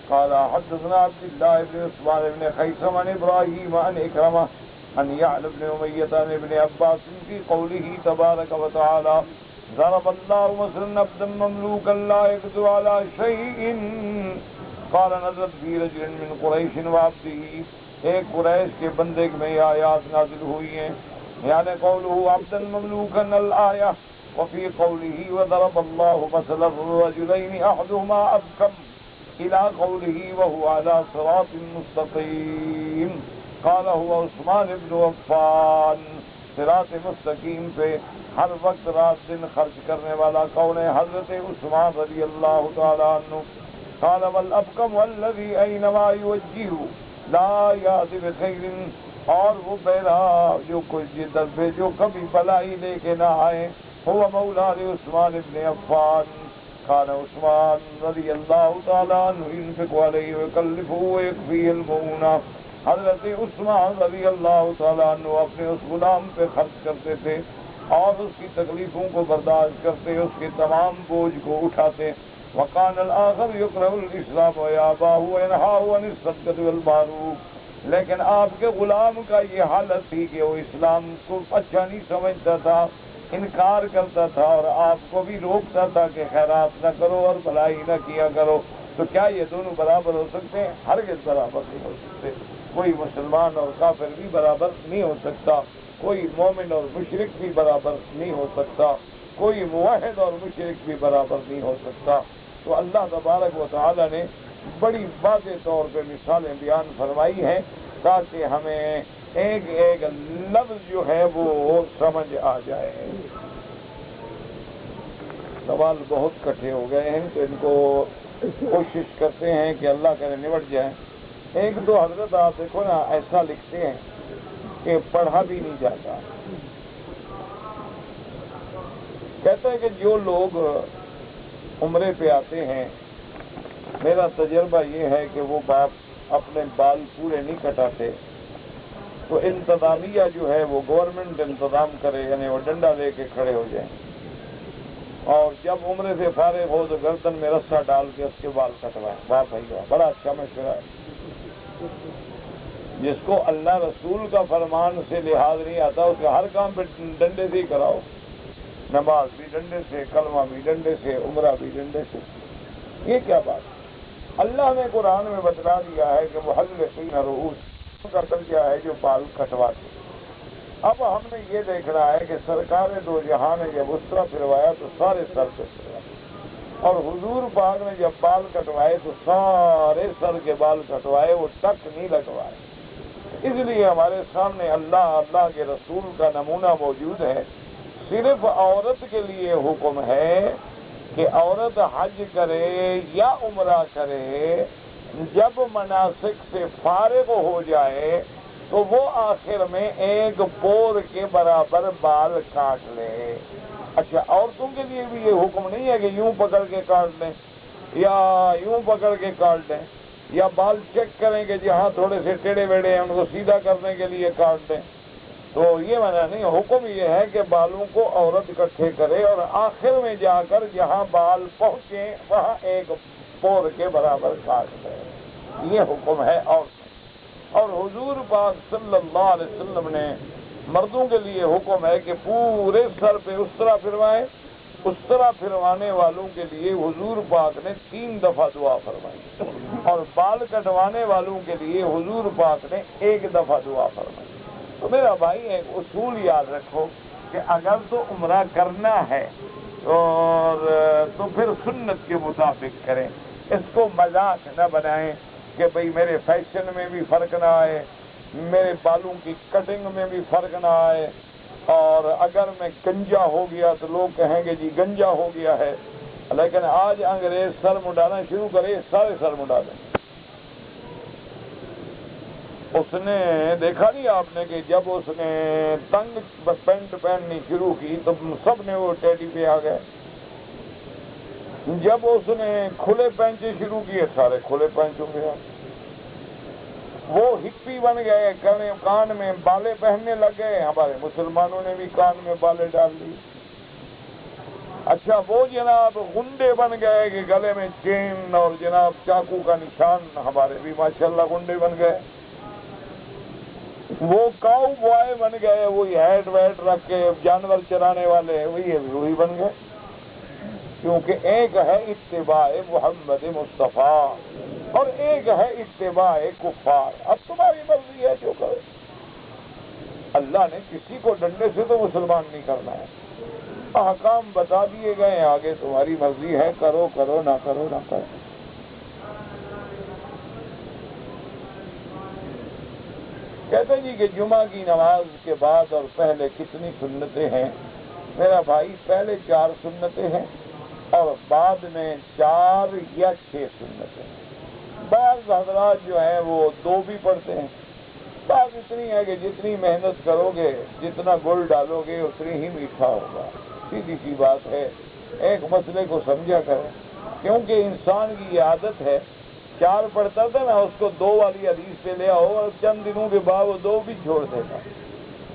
قال حدثنا عبد الله بن عثمان بن خيثم عن ابراهيم عن اكرمه عن يعلى بن أمية عن ابن عباس في قوله تبارك وتعالى ضرب الله مثلا عبدا مملوكا لا يقدر على شيء قال نزلت في رجل من قريش وعبده، ایک قریش کے بندے میں یہ آیات نازل ہوئی ہیں، یعنی قوله عبدا مملوكا الآية، وفي قوله وضرب الله مثلا الرجلين أحدهما أبكم إلى قوله وهو على صراط مستقيم قال هو عثمان بن عفان۔ صراط مستقیم پہ ہر وقت رات دن خرچ کرنے والا کون ہے؟ حضرت عثمان رضی اللہ تعالی عنہ۔ قال والابکم والذی اینما یوجہ لا یأتی بخیر، اور وہ بہرا جو کوئی جدت پہ جو کبھی بلائی لے کے نہ آئے، هو مولا عثمان بن عفان۔ كان عثمان رضی اللہ تعالی عنہ ينفق علیہ ويكلفه ويكفيه المؤونہ، حضرت عثمان رضی اللہ تعالیٰ عنہ اپنے اس غلام پہ خرچ کرتے تھے اور اس کی تکلیفوں کو برداشت کرتے، اس کے تمام بوجھ کو اٹھاتے. وکان الآخر یکرہ الاسلام ویاباہ وینہاہ عن الصدقۃ والمعروف، لیکن آپ کے غلام کا یہ حالت تھی کہ وہ اسلام کو اچھا نہیں سمجھتا تھا، انکار کرتا تھا، اور آپ کو بھی روکتا تھا کہ خیرات نہ کرو اور بھلائی نہ کیا کرو. تو کیا یہ دونوں برابر ہو سکتے ہیں؟ ہرگز برابر نہیں ہو سکتے. کوئی مسلمان اور کافر بھی برابر نہیں ہو سکتا، کوئی مومن اور مشرک بھی برابر نہیں ہو سکتا، کوئی موحد اور مشرک بھی برابر نہیں ہو سکتا. تو اللہ تبارک و تعالی نے بڑی واضح طور پہ مثالیں بیان فرمائی ہیں تاکہ ہمیں ایک ایک لفظ جو ہے وہ سمجھ آ جائے. سوال بہت کٹھے ہو گئے ہیں تو ان کو کوشش کرتے ہیں کہ اللہ کرے نمٹ جائیں. ایک دو حضرت آپ دیکھو نا ایسا لکھتے ہیں کہ پڑھا بھی نہیں جاتا. کہتے ہیں کہ جو لوگ عمرے پہ آتے ہیں، میرا تجربہ یہ ہے کہ وہ باپ اپنے بال پورے نہیں کٹاتے، تو انتظامیہ جو ہے وہ گورنمنٹ انتظام کرے، یعنی وہ ڈنڈا لے کے کھڑے ہو جائیں، اور جب عمرے سے فارغ ہو تو گردن میں رسہ ڈال کے اس کے بال کٹوائیں. واہ بھائی واہ، بڑا اچھا مشورہ ہے. جس کو اللہ رسول کا فرمان سے لحاظ نہیں آتا اس کے ہر کام پہ ڈنڈے سے ہی کراؤ. نماز بھی ڈنڈے سے، کلمہ بھی ڈنڈے سے، عمرہ بھی ڈنڈے سے. یہ کیا بات؟ اللہ نے قرآن میں بتلا دیا ہے کہ محلقین رؤوس کا درجہ ہے جو بال کٹواتے. اب ہم نے یہ دیکھنا ہے کہ سرکار دو جہاں نے جب اس طرح پھروایا تو سارے سر پہ پھروایا، اور حضور پاک نے جب بال کٹوائے تو سارے سر کے بال کٹوائے، وہ تک نہیں لگوائے. اس لیے ہمارے سامنے اللہ کے رسول کا نمونہ موجود ہے. صرف عورت کے لیے حکم ہے کہ عورت حج کرے یا عمرہ کرے، جب مناسک سے فارغ ہو جائے تو وہ آخر میں ایک پور کے برابر بال کاٹ لے. اچھا، عورتوں کے لیے بھی یہ حکم نہیں ہے کہ یوں پکڑ کے کاٹ لیں یا یوں پکڑ کے کاٹ لیں، یا بال چیک کریں کہ جہاں تھوڑے سے ٹیڑھے ویڑے ہیں ان کو سیدھا کرنے کے لیے کاٹ دیں. تو یہ منع نہیں، حکم یہ ہے کہ بالوں کو عورت اکٹھے کرے اور آخر میں جا کر جہاں بال پہنچے وہاں ایک پور کے برابر کاٹ لے. یہ حکم ہے عورت. اور حضور پاک صلی اللہ علیہ وسلم نے مردوں کے لیے حکم ہے کہ پورے سر پہ اس طرح پھروائیں. اس طرح پھروانے والوں کے لیے حضور پاک نے 3 دفعہ دعا فرمائی، اور بال کٹوانے والوں کے لیے حضور پاک نے 1 دفعہ دعا فرمائی. تو میرا بھائی ایک اصول یاد رکھو کہ اگر تو عمرہ کرنا ہے اور تو پھر سنت کے مطابق کریں. اس کو مذاق نہ بنائیں کہ بھئی میرے فیشن میں بھی فرق نہ آئے، میرے بالوں کی کٹنگ میں بھی فرق نہ آئے، اور اگر میں گنجا ہو گیا تو لوگ کہیں گے جی گنجا ہو گیا ہے. لیکن آج انگریز سر مڈانا شروع کرے، سارے سر مڈا دیں. اس نے دیکھا نہیں آپ نے کہ جب اس نے تنگ پینٹ پہننی شروع کی تو سب نے وہ ٹیڈی پہ آ گئے. جب اس نے کھلے پینچے شروع کیے سارے کھلے پینچوں پہ. وہ ہپی بن گئے، کان میں بالیں پہننے لگ گئے. ہمارے مسلمانوں نے بھی کان میں بالیں ڈال دی. اچھا، وہ جناب گنڈے بن گئے کہ گلے میں چین اور جناب چاقو کا نشان. ہمارے بھی ماشاءاللہ گنڈے بن گئے. وہ کاؤ بوائے بن گئے، وہی ہیٹ ویٹ رکھ کے جانور چرانے والے وہی بن گئے. کیونکہ ایک ہے اتباع محمد مصطفیٰ اور ایک ہے اتباع کفار. اب تمہاری مرضی ہے جو کرو. اللہ نے کسی کو ڈنڈے سے تو مسلمان نہیں کرنا ہے. احکام بتا دیے گئے، آگے تمہاری مرضی ہے، کرو کرو، نہ کرو نہ کرو. کہتے ہیں جی کہ جمعہ کی نماز کے بعد اور پہلے کتنی سنتیں ہیں؟ میرا بھائی پہلے 4 سنتیں ہیں اور بعد میں 4 یا 6 سنتیں ہیں. بعض حضرات جو ہیں وہ 2 بھی پڑھتے ہیں. بات اتنی ہے کہ جتنی محنت کرو گے، جتنا گل ڈالو گے اتنی ہی میٹھا ہوگا. سیدھی سی بات ہے. ایک مسئلے کو سمجھا کریں، کیونکہ انسان کی یہ عادت ہے، 4 پڑھتا تھا نا، اس کو 2 والی حدیث پہ لے آؤ اور چند دنوں کے بعد وہ 2 بھی چھوڑ دیتا.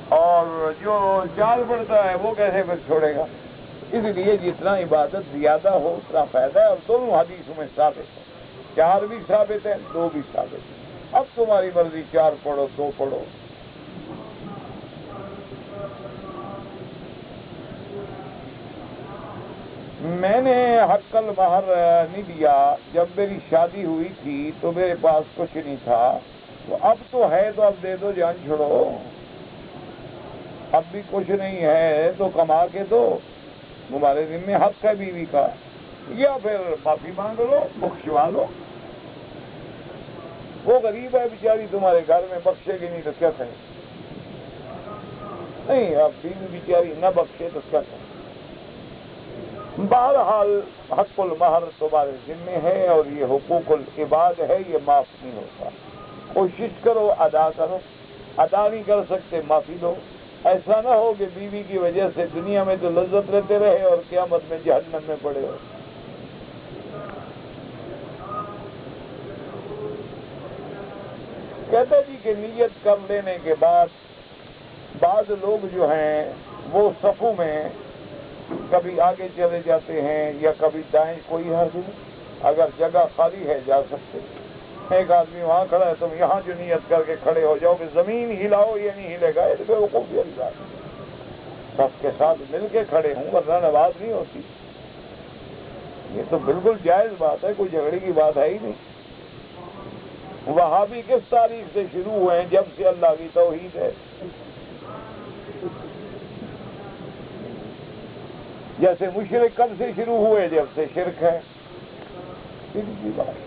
اور جو چار پڑھتا ہے وہ کیسے پھر چھوڑے گا؟ اس لیے جتنا عبادت زیادہ ہو اتنا فائدہ ہے، اور دونوں حدیثوں میں ثابت ہے، چار بھی ثابت ہے، دو بھی ثابت ہے۔ اب تمہاری مرضی، چار پڑھو، دو پڑھو۔ میں نے حق المہر نہیں دیا، جب میری شادی ہوئی تھی تو میرے پاس کچھ نہیں تھا، تو اب تو ہے تو اب دے دو، جان چھوڑو۔ اب بھی کچھ نہیں ہے تو کما کے دو، تمہارے ذمہ حق ہے بیوی کا، یا پھر معافی مانگ لو، بخشوا لو۔ وہ غریب ہے بیچاری تمہارے گھر میں، بخشے گی نہیں تو کیا کرے؟ نہیں، اب بیوی بیچاری نہ بخشے تو کیا کرے؟ بہرحال حق المہر تمہارے ذمہ ہے، اور یہ حقوق العباد ہے، یہ معاف نہیں ہوتا۔ کوشش کرو، ادا کرو، ادا نہیں کر سکتے معافی دو۔ ایسا نہ ہو کہ بیوی کی وجہ سے دنیا میں تو لذت لیتے رہے اور قیامت میں جہنم میں پڑے ہو۔ کہتے جی کہ نیت کر لینے کے بعد بعض لوگ جو ہیں وہ صفوں میں کبھی آگے چلے جاتے ہیں یا کبھی دائیں، کوئی حرج نہیں، اگر جگہ خالی ہے جا سکتے۔ ایک آدمی وہاں کھڑا ہے، تم یہاں جو نیت کر کے کھڑے ہو جاؤ کہ زمین ہلاؤ، یہ نہیں ہلے گا، یہ تو وقوفی اللہ ہے۔ سب کے ساتھ مل کے کھڑے ہوں، ورنہ نماز نہیں ہوتی۔ یہ تو بالکل جائز بات ہے، کوئی جھگڑے کی بات ہے ہی نہیں۔ وہابی کس تاریخ سے شروع ہوئے ہیں؟ جب سے اللہ کی توحید ہے۔ جیسے مشرک کب سے شروع ہوئے؟ جب سے شرک ہے۔ سیدھی بات۔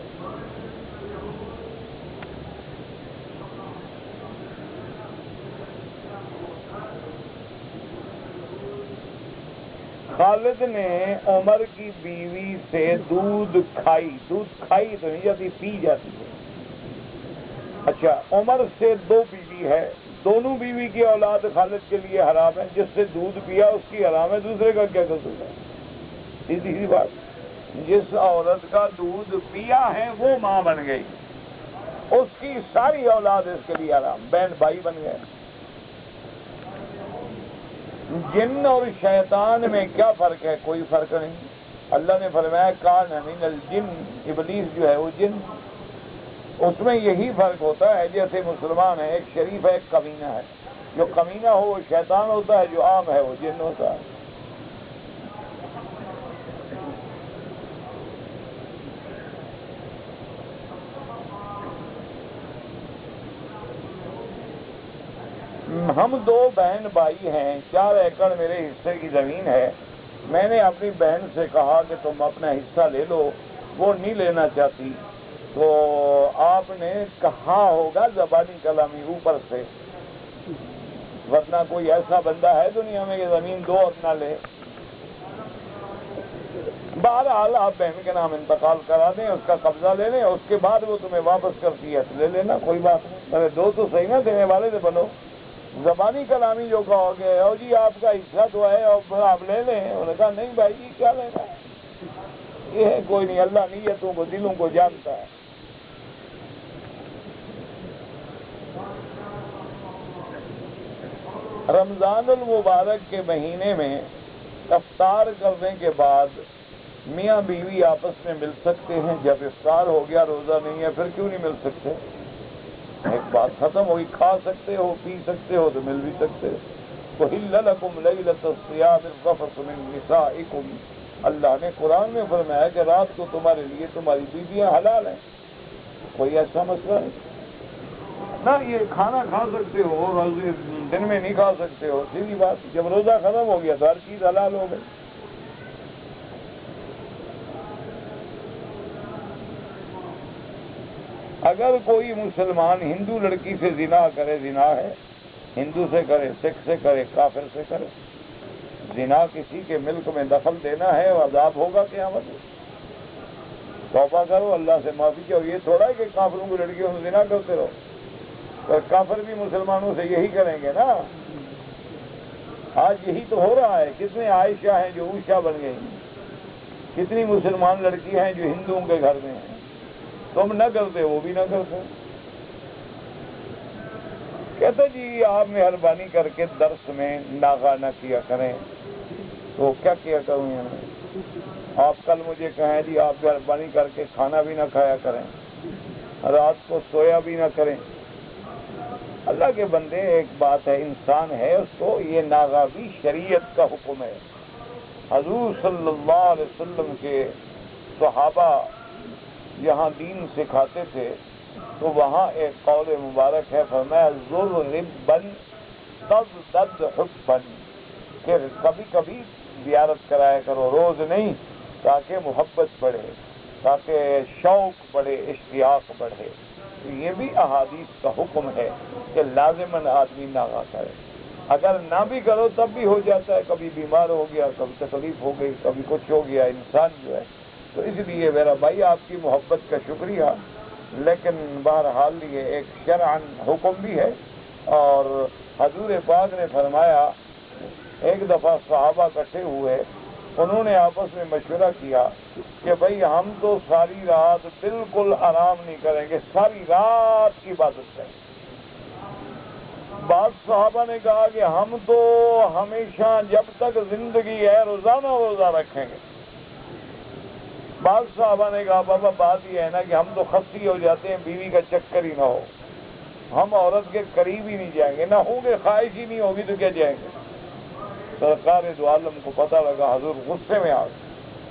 خالد نے عمر کی بیوی سے دودھ کھائی تو نہیں جاتی، پی جاتی ہے۔ اچھا، عمر سے دو بیوی ہے، دونوں بیوی کی اولاد خالد کے لیے حرام ہے، جس سے دودھ پیا اس کی حرام ہے، دوسرے کا کیا قصور ہے؟ سیدھی سی بات۔ جس عورت کا دودھ پیا ہے وہ ماں بن گئی، اس کی ساری اولاد اس کے لیے حرام، بہن بھائی بن گئے۔ جن اور شیطان میں کیا فرق ہے؟ کوئی فرق نہیں۔ اللہ نے فرمایا کان من الجن، ابلیس جو ہے وہ جن، اس میں یہی فرق ہوتا ہے جیسے مسلمان ہے، ایک شریف ہے، ایک کمینہ ہے۔ جو کمینہ ہو وہ شیطان ہوتا ہے، جو عام ہے وہ جن ہوتا ہے۔ ہم دو بہن بھائی ہیں، 4 ایکڑ میرے حصے کی زمین ہے۔ میں نے اپنی بہن سے کہا کہ تم اپنا حصہ لے لو، وہ نہیں لینا چاہتی، تو آپ نے کہا ہوگا زبانی کلامی اوپر سے، ورنہ کوئی ایسا بندہ ہے دنیا میں کہ زمین دو اپنا لے؟ بہرحال آپ بہن کے نام انتقال کرا دیں، اس کا قبضہ لے لیں، اس کے بعد وہ تمہیں واپس کرتی ہے تو لے لینا، کوئی بات نہیں۔ ارے دو تو صحیح نا، دینے والے سے بنو۔ زبانی کلامی جو کہو گے، او جی آپ کا حصہ تو ہے اور پھر آپ لے لیں، انہوں نے کہا نہیں بھائی جی کیا لینا ہے، یہ ہے کوئی نہیں، اللہ نیتوں کو دلوں کو جانتا ہے۔ رمضان المبارک کے مہینے میں افطار کرنے کے بعد میاں بیوی آپس میں مل سکتے ہیں؟ جب افطار ہو گیا، روزہ نہیں ہے، پھر کیوں نہیں مل سکتے؟ ایک بات ختم ہوئی، کھا سکتے ہو، پی سکتے ہو تو مل بھی سکتے ہو۔ أُحِلَّ لَكُمْ لَيْلَةَ الصِّيَامِ الرَّفَثُ مِن نِّسَائِكُمْ، اللہ نے قرآن میں فرمایا کہ رات کو تمہارے لیے تمہاری بیویاں حلال ہیں، کوئی ایسا مسئلہ نہیں نہ۔ یہ کھانا کھا سکتے ہو، دن میں نہیں کھا سکتے ہو، سیدھی بات۔ جب روزہ ختم ہو گیا تو ہر چیز حلال ہو گئی۔ اگر کوئی مسلمان ہندو لڑکی سے زنا کرے، زنا ہے، ہندو سے کرے، سکھ سے کرے، کافر سے کرے، زنا کسی کے ملک میں دخل دینا ہے، اور عذاب ہوگا قیامت میں۔ توبہ کرو، اللہ سے معافی چاہو۔ یہ تھوڑا ہے کہ کافروں کی لڑکیوں سے زنا کرتے رہو، اور کافر بھی مسلمانوں سے یہی کریں گے نا۔ آج یہی تو ہو رہا ہے۔ کتنے عائشہ ہیں جو اوشا بن گئی، کتنی مسلمان لڑکی ہیں جو ہندوؤں کے گھر میں ہیں۔ تم نہ کرتے، وہ بھی نہ کرتے۔ کہتے جی آپ مہربانی کر کے درس میں ناغا نہ کیا کریں. تو کیا کیا کروں یعنی؟ آپ کل مجھے کہیں جی آپ مہربانی کر کے کھانا بھی نہ کھایا کریں, رات کو سویا بھی نہ کریں. اللہ کے بندے, ایک بات ہے, انسان ہے, اس کو یہ ناغا بھی شریعت کا حکم ہے. حضور صلی اللہ علیہ وسلم کے صحابہ یہاں دین سکھاتے تھے تو وہاں ایک قول مبارک ہے, فرمایا زر ربن تزدد حبن, کہ کبھی کبھی زیارت کرایا کرو, روز نہیں, تاکہ محبت بڑھے, تاکہ شوق بڑھے, اشتیاق بڑھے. تو یہ بھی احادیث کا حکم ہے کہ لازماً آدمی ناغا کرے. اگر نہ بھی کرو تب بھی ہو جاتا ہے, کبھی بیمار ہو گیا, کبھی تکلیف ہو گئی, کبھی کچھ ہو گیا, انسان جو ہے. تو اس لیے میرا بھائی آپ کی محبت کا شکریہ, لیکن بہرحال یہ ایک شرعاً حکم بھی ہے. اور حضور پاک نے فرمایا, ایک دفعہ صحابہ اکٹھے ہوئے, انہوں نے آپس میں مشورہ کیا کہ بھئی ہم تو ساری رات بالکل آرام نہیں کریں گے, ساری رات کی عبادت کریں. بعض صحابہ نے کہا کہ ہم تو ہمیشہ جب تک زندگی ہے روزانہ روزہ رکھیں گے. بعض صحابہ نے کہا بابا بات یہ ہے نا کہ ہم تو خصی ہو جاتے ہیں, بیوی کا چکر ہی نہ ہو, ہم عورت کے قریب ہی نہیں جائیں گے, نہ ہوں گے, خواہش ہی نہیں ہوگی تو کیا جائیں گے. سرکار دو عالم کو پتہ لگا, حضور غصے میں آ گئے,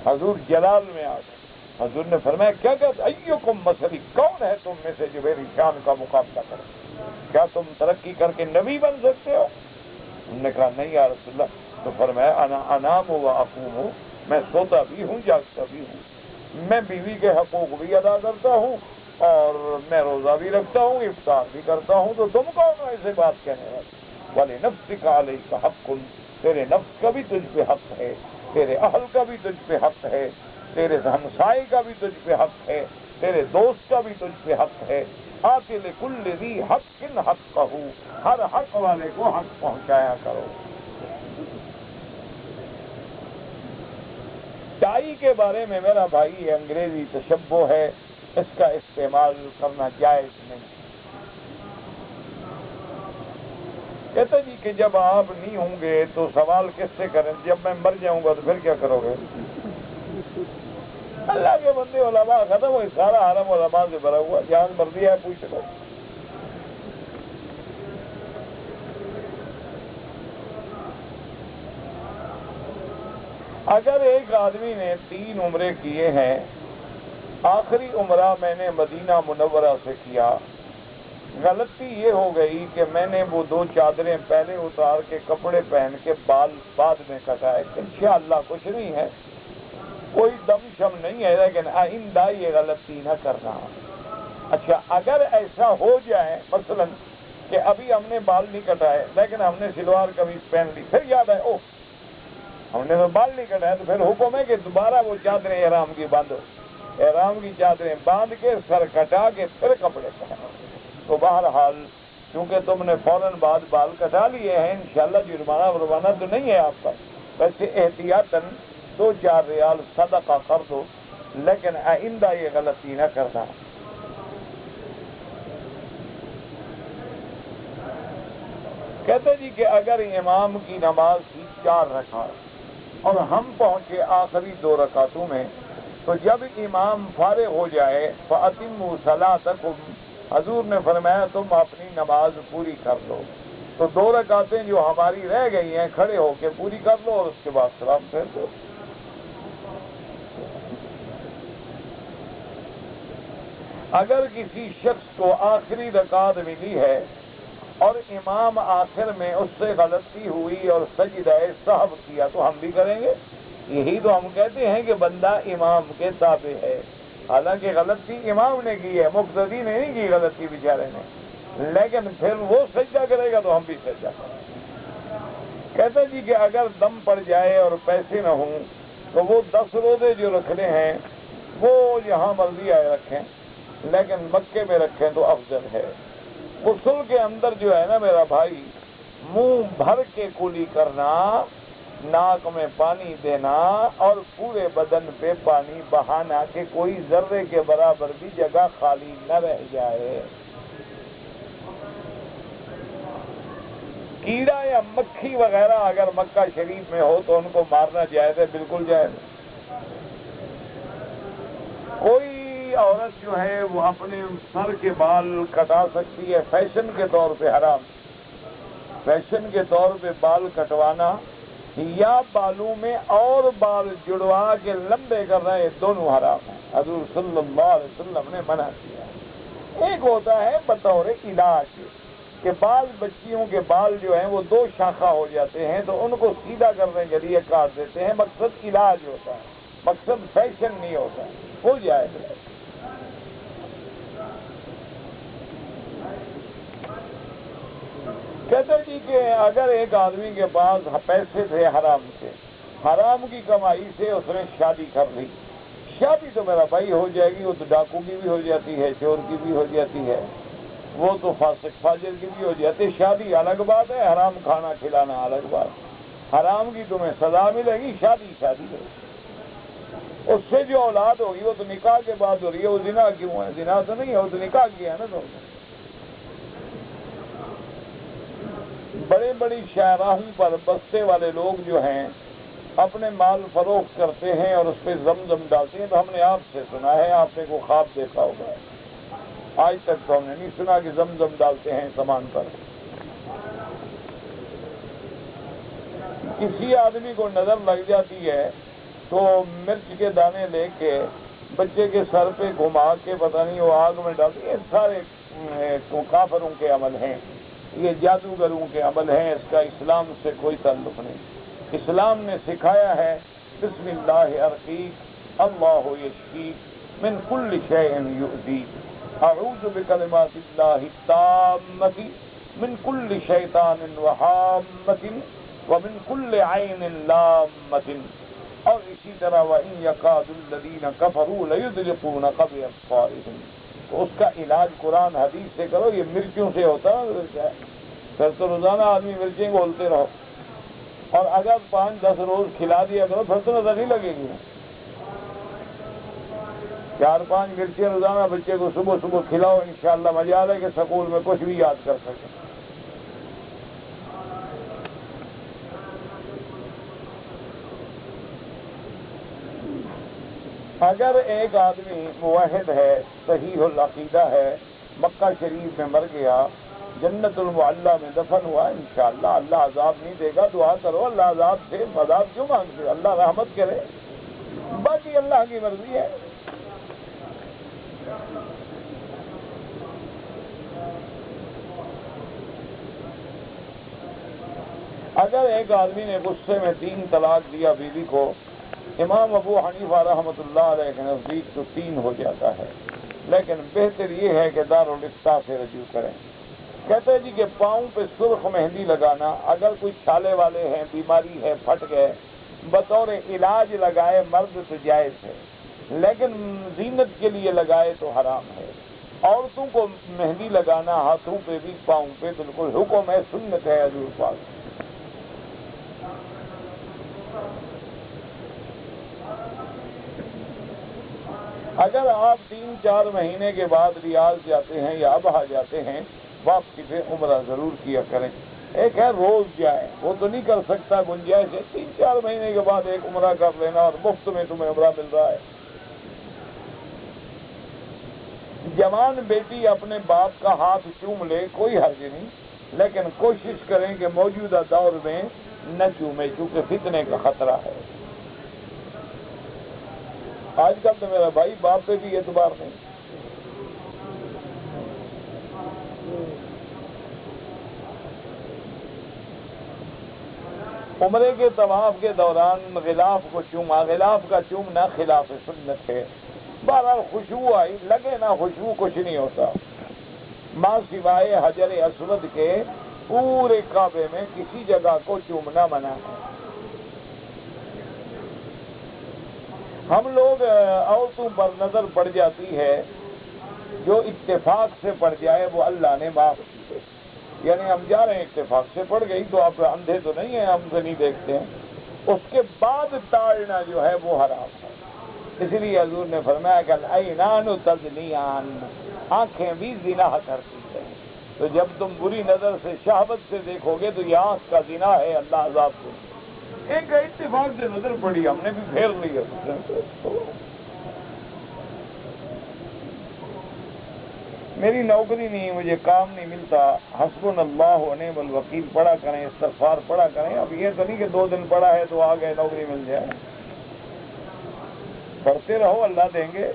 حضور جلال میں آ گئے. حضور نے فرمایا کیا کہتے ایکم مسلی, کون ہے تم میں سے جو میری شان کا مقابلہ کرے؟ کیا تم ترقی کر کے نبی بن سکتے ہو؟ انہوں نے کہا نہیں یا رسول اللہ. تو فرمایا انا انام و اقوم, میں سوتا بھی ہوں, جاگتا بھی ہوں, میں بیوی کے حقوق بھی ادا کرتا ہوں, اور میں روزہ بھی رکھتا ہوں, افطار بھی کرتا ہوں. تو تم کون ہو ایسے بات کہنے والے؟ والے نفس کا علیہ کا حق, تیرے نفس کا بھی تجھ پہ حق ہے, تیرے اہل کا بھی تجھ پہ حق ہے, تیرے ہمسائے کا بھی تجھ پہ حق ہے, تیرے دوست کا بھی تجھ پہ حق ہے. آتے لکل ذی حق حق کہو, ہر حق والے کو حق پہنچایا کرو. ٹائی کے بارے میں میرا بھائی یہ انگریزی تشبہ ہے, اس کا استعمال کرنا جائز نہیں. کہتے جی کہ جب آپ نہیں ہوں گے تو سوال کس سے کریں, جب میں مر جاؤں گا تو پھر کیا کرو گے؟ اللہ کے بندے علماء ختم ہوئے, سارا حرم علماء سے بھرا ہوا, جہاں مرضی ہے پوچھ سکو. اگر ایک آدمی نے 3 عمرے کیے ہیں, آخری عمرہ میں نے مدینہ منورہ سے کیا, غلطی یہ ہو گئی کہ میں نے وہ 2 چادریں پہلے اتار کے کپڑے پہن کے بال بعد میں کٹائے. انشاءاللہ کچھ نہیں ہے, کوئی دم شم نہیں ہے, لیکن آئندہ یہ غلطی نہ کرنا. اچھا اگر ایسا ہو جائے مثلا کہ ابھی ہم نے بال نہیں کٹائے لیکن ہم نے سلوار قمیض پہن لی, پھر یاد ہے اوہ ہم نے تو بال نہیں کٹائے, تو پھر حکم ہے کہ دوبارہ وہ چادریں احرام کی باندھو, احرام کی چادریں باندھ کے سر کٹا کے پھر کپڑے پہنو. تو بہرحال چونکہ تم نے فوراً بعد بال کٹا لیے ہیں, انشاءاللہ جرمانہ ورمانہ تو نہیں ہے آپ کا. ویسے احتیاطاً 2-4 ریال صدقہ کر دو, لیکن آئندہ یہ غلطی نہ کرنا. کہتے جی کہ اگر امام کی نماز کی 4 رکعت اور ہم پہنچے آخری 2 رکعتوں میں, تو جب امام فارغ ہو جائے فَأَتِمُّوا صَلَاتَكُمْ, حضور نے فرمایا تم اپنی نماز پوری کر لو. تو 2 رکعتیں جو ہماری رہ گئی ہیں کھڑے ہو کے پوری کر لو, اور اس کے بعد سلام پھیر دو. اگر کسی شخص کو آخری رکعت ملی ہے اور امام آخر میں اس سے غلطی ہوئی اور سجدہ سہو کیا, تو ہم بھی کریں گے. یہی تو ہم کہتے ہیں کہ بندہ امام کے تابع ہے, حالانکہ غلطی امام نے کی ہے, مقتدی نے نہیں کی غلطی بیچارے نے, لیکن پھر وہ سجدہ کرے گا تو ہم بھی سجدہ کریں گے. کہتے جی کہ اگر دم پڑ جائے اور پیسے نہ ہوں تو وہ 10 روزے جو رکھنے ہیں وہ جہاں مرضی آئے رکھیں, لیکن مکے میں رکھیں تو افضل ہے. غسل کے اندر جو ہے نا میرا بھائی, منہ بھر کے کلی کرنا, ناک میں پانی دینا اور پورے بدن پہ پانی بہانا کہ کوئی ذرے کے برابر بھی جگہ خالی نہ رہ جائے. کیڑا یا مکھی وغیرہ اگر مکہ شریف میں ہو تو ان کو مارنا جائز ہے، بالکل جائز ہے۔ کوئی عورت جو ہے وہ اپنے سر کے بال کٹا سکتی ہے، فیشن کے طور پہ حرام، فیشن کے طور پہ بال کٹوانا یا بالوں میں اور بال جڑوا کے لمبے کرنا، یہ دونوں حرام ہیں، حضور صلی اللہ علیہ وسلم نے منع کیا۔ ایک ہوتا ہے بطور علاج کہ بعض بچیوں کے بال جو ہیں وہ دو شاخہ ہو جاتے ہیں تو ان کو سیدھا کرنے کے لیے کاٹ دیتے ہیں، مقصد علاج ہوتا ہے، مقصد فیشن نہیں ہوتا، ہو جائے گا۔ کہتے جی کہ اگر ایک آدمی کے پاس پیسے تھے حرام سے، حرام کی کمائی سے اس نے شادی کر لی، شادی تو میرا بھائی ہو جائے گی، وہ تو ڈاکو کی بھی ہو جاتی ہے، چور کی بھی ہو جاتی ہے، وہ تو فاسق فاجر کی بھی ہو جاتی ہے، شادی الگ بات ہے، حرام کھانا کھلانا الگ بات، حرام کی تمہیں سزا ملے گی، شادی شادی ہے۔ اس سے جو اولاد ہوگی وہ تو نکاح کے بعد ہو رہی ہے، وہ زنا کیوں ہے؟ زنا تو نہیں ہے، وہ تو نکاح کیا ہے نا تم نے۔ بڑے بڑی شاہراہوں پر بستے والے لوگ جو ہیں اپنے مال فروخت کرتے ہیں اور اس پہ زمزم ڈالتے ہیں، تو ہم نے آپ سے سنا ہے، آپ نے کو خواب دیکھا ہوگا، آج تک تو ہم نے نہیں سنا کہ زمزم ڈالتے ہیں سامان پر۔ کسی آدمی کو نظر لگ جاتی ہے تو مرچ کے دانے لے کے بچے کے سر پہ گھما کے پتہ نہیں وہ آگ میں ڈالتے ہیں، یہ سارے کافروں کے عمل ہیں، یہ جادوگروں کے عمل ہیں، اس کا اسلام سے کوئی تعلق نہیں۔ اسلام نے سکھایا ہے بسم اللہ ارقیک اللہ یشفیک من کل شیء یؤذیک اعوذ بکلمات اللہ التامۃ من کل شیطان وہامۃ ومن کل عین لامۃ، اور اسی طرح وَإِن يَكَادُ الَّذِينَ كَفَرُوا لَيُزْلِقُونَكَ بِأَبْصَارِهِمْ، تو اس کا علاج قرآن حدیث سے کرو، یہ مرچوں سے ہوتا ہے، پھر تو روزانہ آدمی مرچیں بولتے رہو، اور اگر 5-10 روز کھلا دیا کرو پھر تو نظر نہیں لگے گی، 4-5 مرچیں روزانہ بچے کو صبح صبح کھلاؤ، انشاءاللہ مجال ہے کہ سکول میں کچھ بھی یاد کر سکے۔ اگر ایک آدمی موحد ہے، صحیح العقیدہ ہے، مکہ شریف میں مر گیا، جنت المعلیٰ میں دفن ہوا، انشاءاللہ اللہ عذاب نہیں دے گا، دعا کرو اللہ عذاب سے، عذاب کیوں مانگتے ہو؟ اللہ رحمت کرے، باقی اللہ کی مرضی ہے۔ اگر ایک آدمی نے غصے میں 3 طلاق دیا بیوی کو، امام ابو حنیفہ رحمۃ اللہ علیہ کے نزدیک تو 3 ہو جاتا ہے، لیکن بہتر یہ ہے کہ دارالفتہ سے رجوع کریں۔ کہتے ہیں جی کہ پاؤں پہ سرخ مہندی لگانا، اگر کوئی چھالے والے ہیں، بیماری ہے، پھٹ گئے، بطور علاج لگائے مرد تو جائز ہے، لیکن زینت کے لیے لگائے تو حرام ہے۔ عورتوں کو مہندی لگانا ہاتھوں پہ بھی پاؤں پہ بالکل حکم ہے، سنت ہے حضور پاک۔ اگر آپ 3-4 مہینے کے بعد ریاض جاتے ہیں یا ابہا جاتے ہیں، واپسی پہ عمرہ ضرور کیا کریں۔ ایک ہے روز جائیں، وہ تو نہیں کر سکتا، گنجائش ہے، 3-4 مہینے کے بعد ایک عمرہ کر لینا اور مفت میں تمہیں عمرہ مل رہا ہے۔ جوان بیٹی اپنے باپ کا ہاتھ چوم لے، کوئی حرج نہیں، لیکن کوشش کریں کہ موجودہ دور میں نہ چومے، چونکہ فتنے کا خطرہ ہے۔ آج کل تو میرا بھائی باپ پہ بھی اعتبار نہیں۔ عمرے کے طواف کے دوران غلاف کو چوما، غلاف کا چومنا خلاف سنت ہے۔ بہرحال خوشبو آئی، لگے نہ خوشبو کچھ نہیں ہوتا، ماں سوائے حجر اسود کے پورے کعبے میں کسی جگہ کو چومنا منع ہے۔ ہم لوگ عورتوں پر نظر پڑ جاتی ہے، جو اتفاق سے پڑ جائے وہ اللہ نے معاف کی ہے، یعنی ہم جا رہے ہیں اتفاق سے پڑ گئی تو آپ اندھے تو نہیں ہیں، ہم سے نہیں دیکھتے ہیں، اس کے بعد ٹالنا جو ہے وہ حرام ہے۔ اس لیے حضور نے فرمایا کہ العینان تزنیان، آنکھیں بھی زنا کرتی ہیں، تو جب تم بری نظر سے شہوت سے دیکھو گے تو یہ آنکھ کا زنا ہے، اللہ عذاب کو۔ ایک اتفاق سے نظر پڑی، ہم نے بھی پھیر لیا۔ میری نوکری نہیں، مجھے کام نہیں ملتا، حسبنا اللہ و نعم الوکیل پڑھا کریں، استغفار پڑھا کریں۔ اب یہ تو نہیں کہ 2 دن پڑھا ہے تو آگے نوکری مل جائے، پڑھتے رہو، اللہ دیں گے۔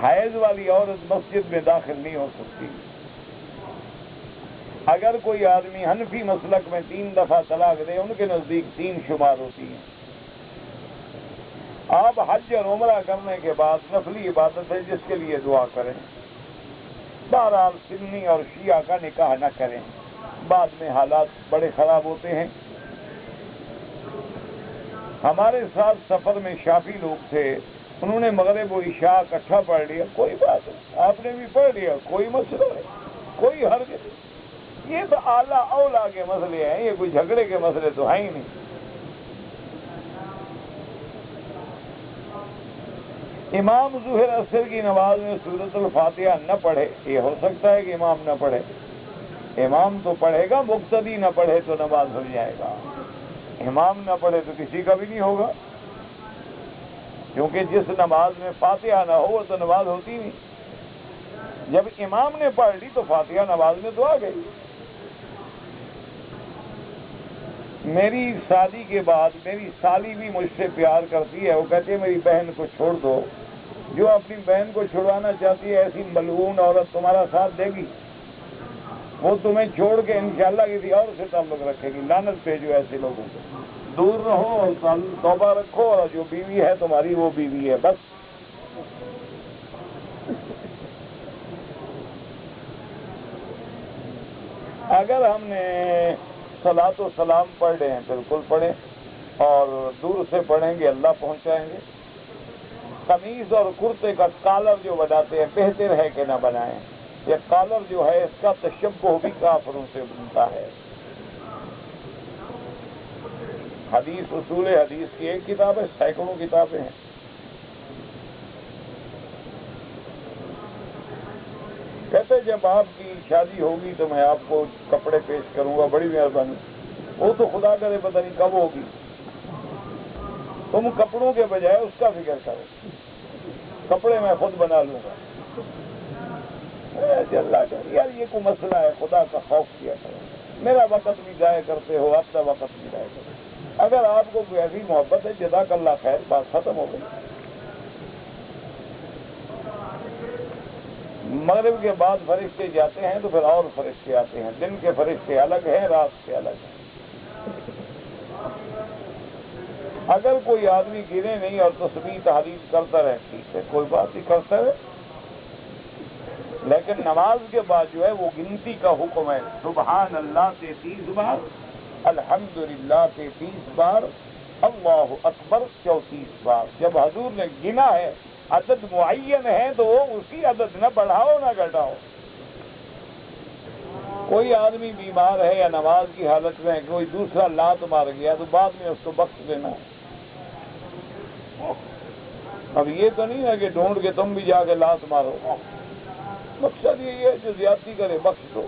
حیض والی عورت مسجد میں داخل نہیں ہو سکتی۔ اگر کوئی آدمی حنفی مسلک میں 3 دفعہ طلاق دے، ان کے نزدیک 3 شمار ہوتی ہیں۔ آپ حج اور عمرہ کرنے کے بعد نفلی عبادت ہے، جس کے لیے دعا کریں۔ بہرحال سنی اور شیعہ کا نکاح نہ کریں، بعد میں حالات بڑے خراب ہوتے ہیں۔ ہمارے ساتھ سفر میں شافی لوگ تھے، انہوں نے مغرب و عشاء اکٹھا پڑھ لیا، کوئی بات نہیں، آپ نے بھی پڑھ لیا، کوئی مسئلہ نہیں، کوئی حرج نہیں۔ یہ تو اعلیٰ اولا کے مسئلے ہیں، یہ کوئی جھگڑے کے مسئلے تو ہیں ہی نہیں۔ امام ظہر عصر کی نماز میں سورۃ الفاتحہ نہ پڑھے، یہ ہو سکتا ہے کہ امام نہ پڑھے؟ امام تو پڑھے گا، مقتدی نہ پڑھے تو نماز ہو جائے گا۔ امام نہ پڑھے تو کسی کا بھی نہیں ہوگا، کیونکہ جس نماز میں فاتحہ نہ ہو تو نماز ہوتی نہیں۔ جب امام نے پڑھ لی تو فاتحہ نماز میں تو آ گئی۔ میری شادی کے بعد میری سالی بھی مجھ سے پیار کرتی ہے، وہ کہتی ہے میری بہن کو چھوڑ دو۔ جو اپنی بہن کو چھڑوانا چاہتی ہے، ایسی ملعون عورت تمہارا ساتھ دے گی؟ وہ تمہیں چھوڑ کے انشاءاللہ کسی اور سے تعلق رکھے گی۔ لعنت بھیجو ایسے لوگوں کو، دور رہو اور توبہ رکھو، اور جو بیوی ہے تمہاری وہ بیوی ہے، بس۔ اگر ہم نے صلاۃ و سلام پڑھ رہے ہیں بالکل پڑھیں، اور دور سے پڑھیں گے اللہ پہنچائیں گے۔ قمیض اور کرتے کا کالر جو بناتے ہیں بہتر ہے کہ نہ بنائیں؟ یہ کالر جو ہے اس کا تشبہ بھی کافروں سے بنتا ہے۔ حدیث، اصول حدیث کی ایک کتاب ہے، سینکڑوں کتابیں ہیں۔ کہتے جب آپ کی شادی ہوگی تو میں آپ کو کپڑے پیش کروں گا، بڑی مہربانی۔ وہ تو خدا کرے پتہ نہیں کب ہوگی، تم کپڑوں کے بجائے اس کا فکر کرو، کپڑے میں خود بنا لوں گا۔ اللہ کا یار یہ کوئی مسئلہ ہے، خدا کا خوف کیا کرو، میرا وقت بھی ضائع کرتے ہو، اپنا وقت بھی ضائع کرو۔ اگر آپ کو کوئی ایسی محبت ہے، جزاک اللہ خیر، بات ختم ہو گئی۔ مغرب کے بعد فرشتے جاتے ہیں تو پھر اور فرشتے آتے ہیں، دن کے فرشتے الگ ہیں، رات سے الگ ہیں۔ اگر کوئی آدمی گرے نہیں اور تسبیح تحلیل کرتا رہے، ٹھیک ہے، کوئی بات نہیں، کرتا رہے، لیکن نماز کے بعد جو ہے وہ گنتی کا حکم ہے۔ سبحان اللہ 33 بار، الحمدللہ 33 بار، اللہ اکبر 34 بار۔ جب حضور نے گنا ہے، عدد معین ہے، تو وہ اسی عدد نہ بڑھاؤ نہ گھٹاؤ۔ کوئی آدمی بیمار ہے یا نماز کی حالت میں ہے، کوئی دوسرا لات مار گیا تو بعد میں اس کو بخش دینا ہے۔ اب یہ تو نہیں ہے کہ ڈھونڈ کے تم بھی جا کے لات مارو، مقصد یہی ہے جو زیادتی کرے بخش دو۔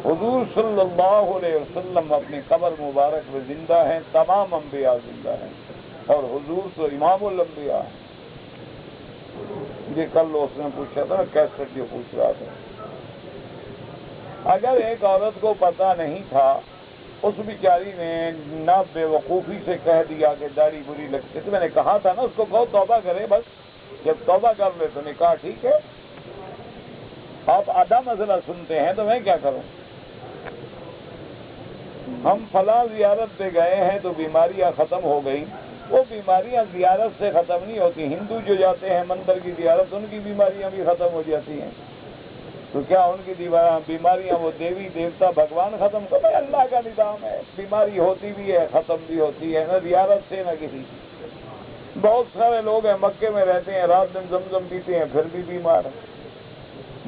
حضور صلی اللہ علیہ وسلم اپنی قبر مبارک میں زندہ ہیں، تمام انبیاء زندہ ہیں، اور حضور تو امام الانبیاء ہیں۔ یہ کل اس نے پوچھا تھا نا، کیسٹ جو پوچھ رہا تھا، اگر ایک عورت کو پتہ نہیں تھا، اس بیچاری نے نہ بے وقوفی سے کہہ دیا کہ داڑھی بری لگتی ہے، تو میں نے کہا تھا نا اس کو کہو توبہ کرے، بس جب توبہ کر لے تو نکاح ٹھیک ہے۔ آپ آدھا مسئلہ سنتے ہیں تو میں کیا کروں؟ ہم فلاں زیارت پہ گئے ہیں تو بیماریاں ختم ہو گئی، وہ بیماریاں زیارت سے ختم نہیں ہوتی۔ ہندو جو جاتے ہیں مندر کی زیارت، ان کی بیماریاں بھی ختم ہو جاتی ہیں، تو کیا ان کی بیماریاں وہ دیوی دیوتا بھگوان ختم کرتے؟ اللہ کا نظام ہے، بیماری ہوتی بھی ہے ختم بھی ہوتی ہے، نہ زیارت سے نہ کسی سے۔ بہت سارے لوگ ہیں مکے میں رہتے ہیں، رات دن زمزم پیتے ہیں پھر بھی بیمار ہیں۔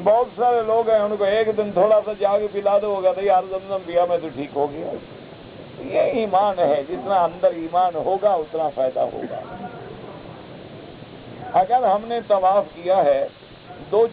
بہت سارے لوگ ہیں ان کو ایک دن تھوڑا سا جا کے پلا دو، ہوگا تو یار زمزم پیا میں تو ٹھیک ہو گیا۔ یہ ایمان ہے، جتنا اندر ایمان ہوگا اتنا فائدہ ہوگا۔ اگر ہم نے طواف کیا ہے 2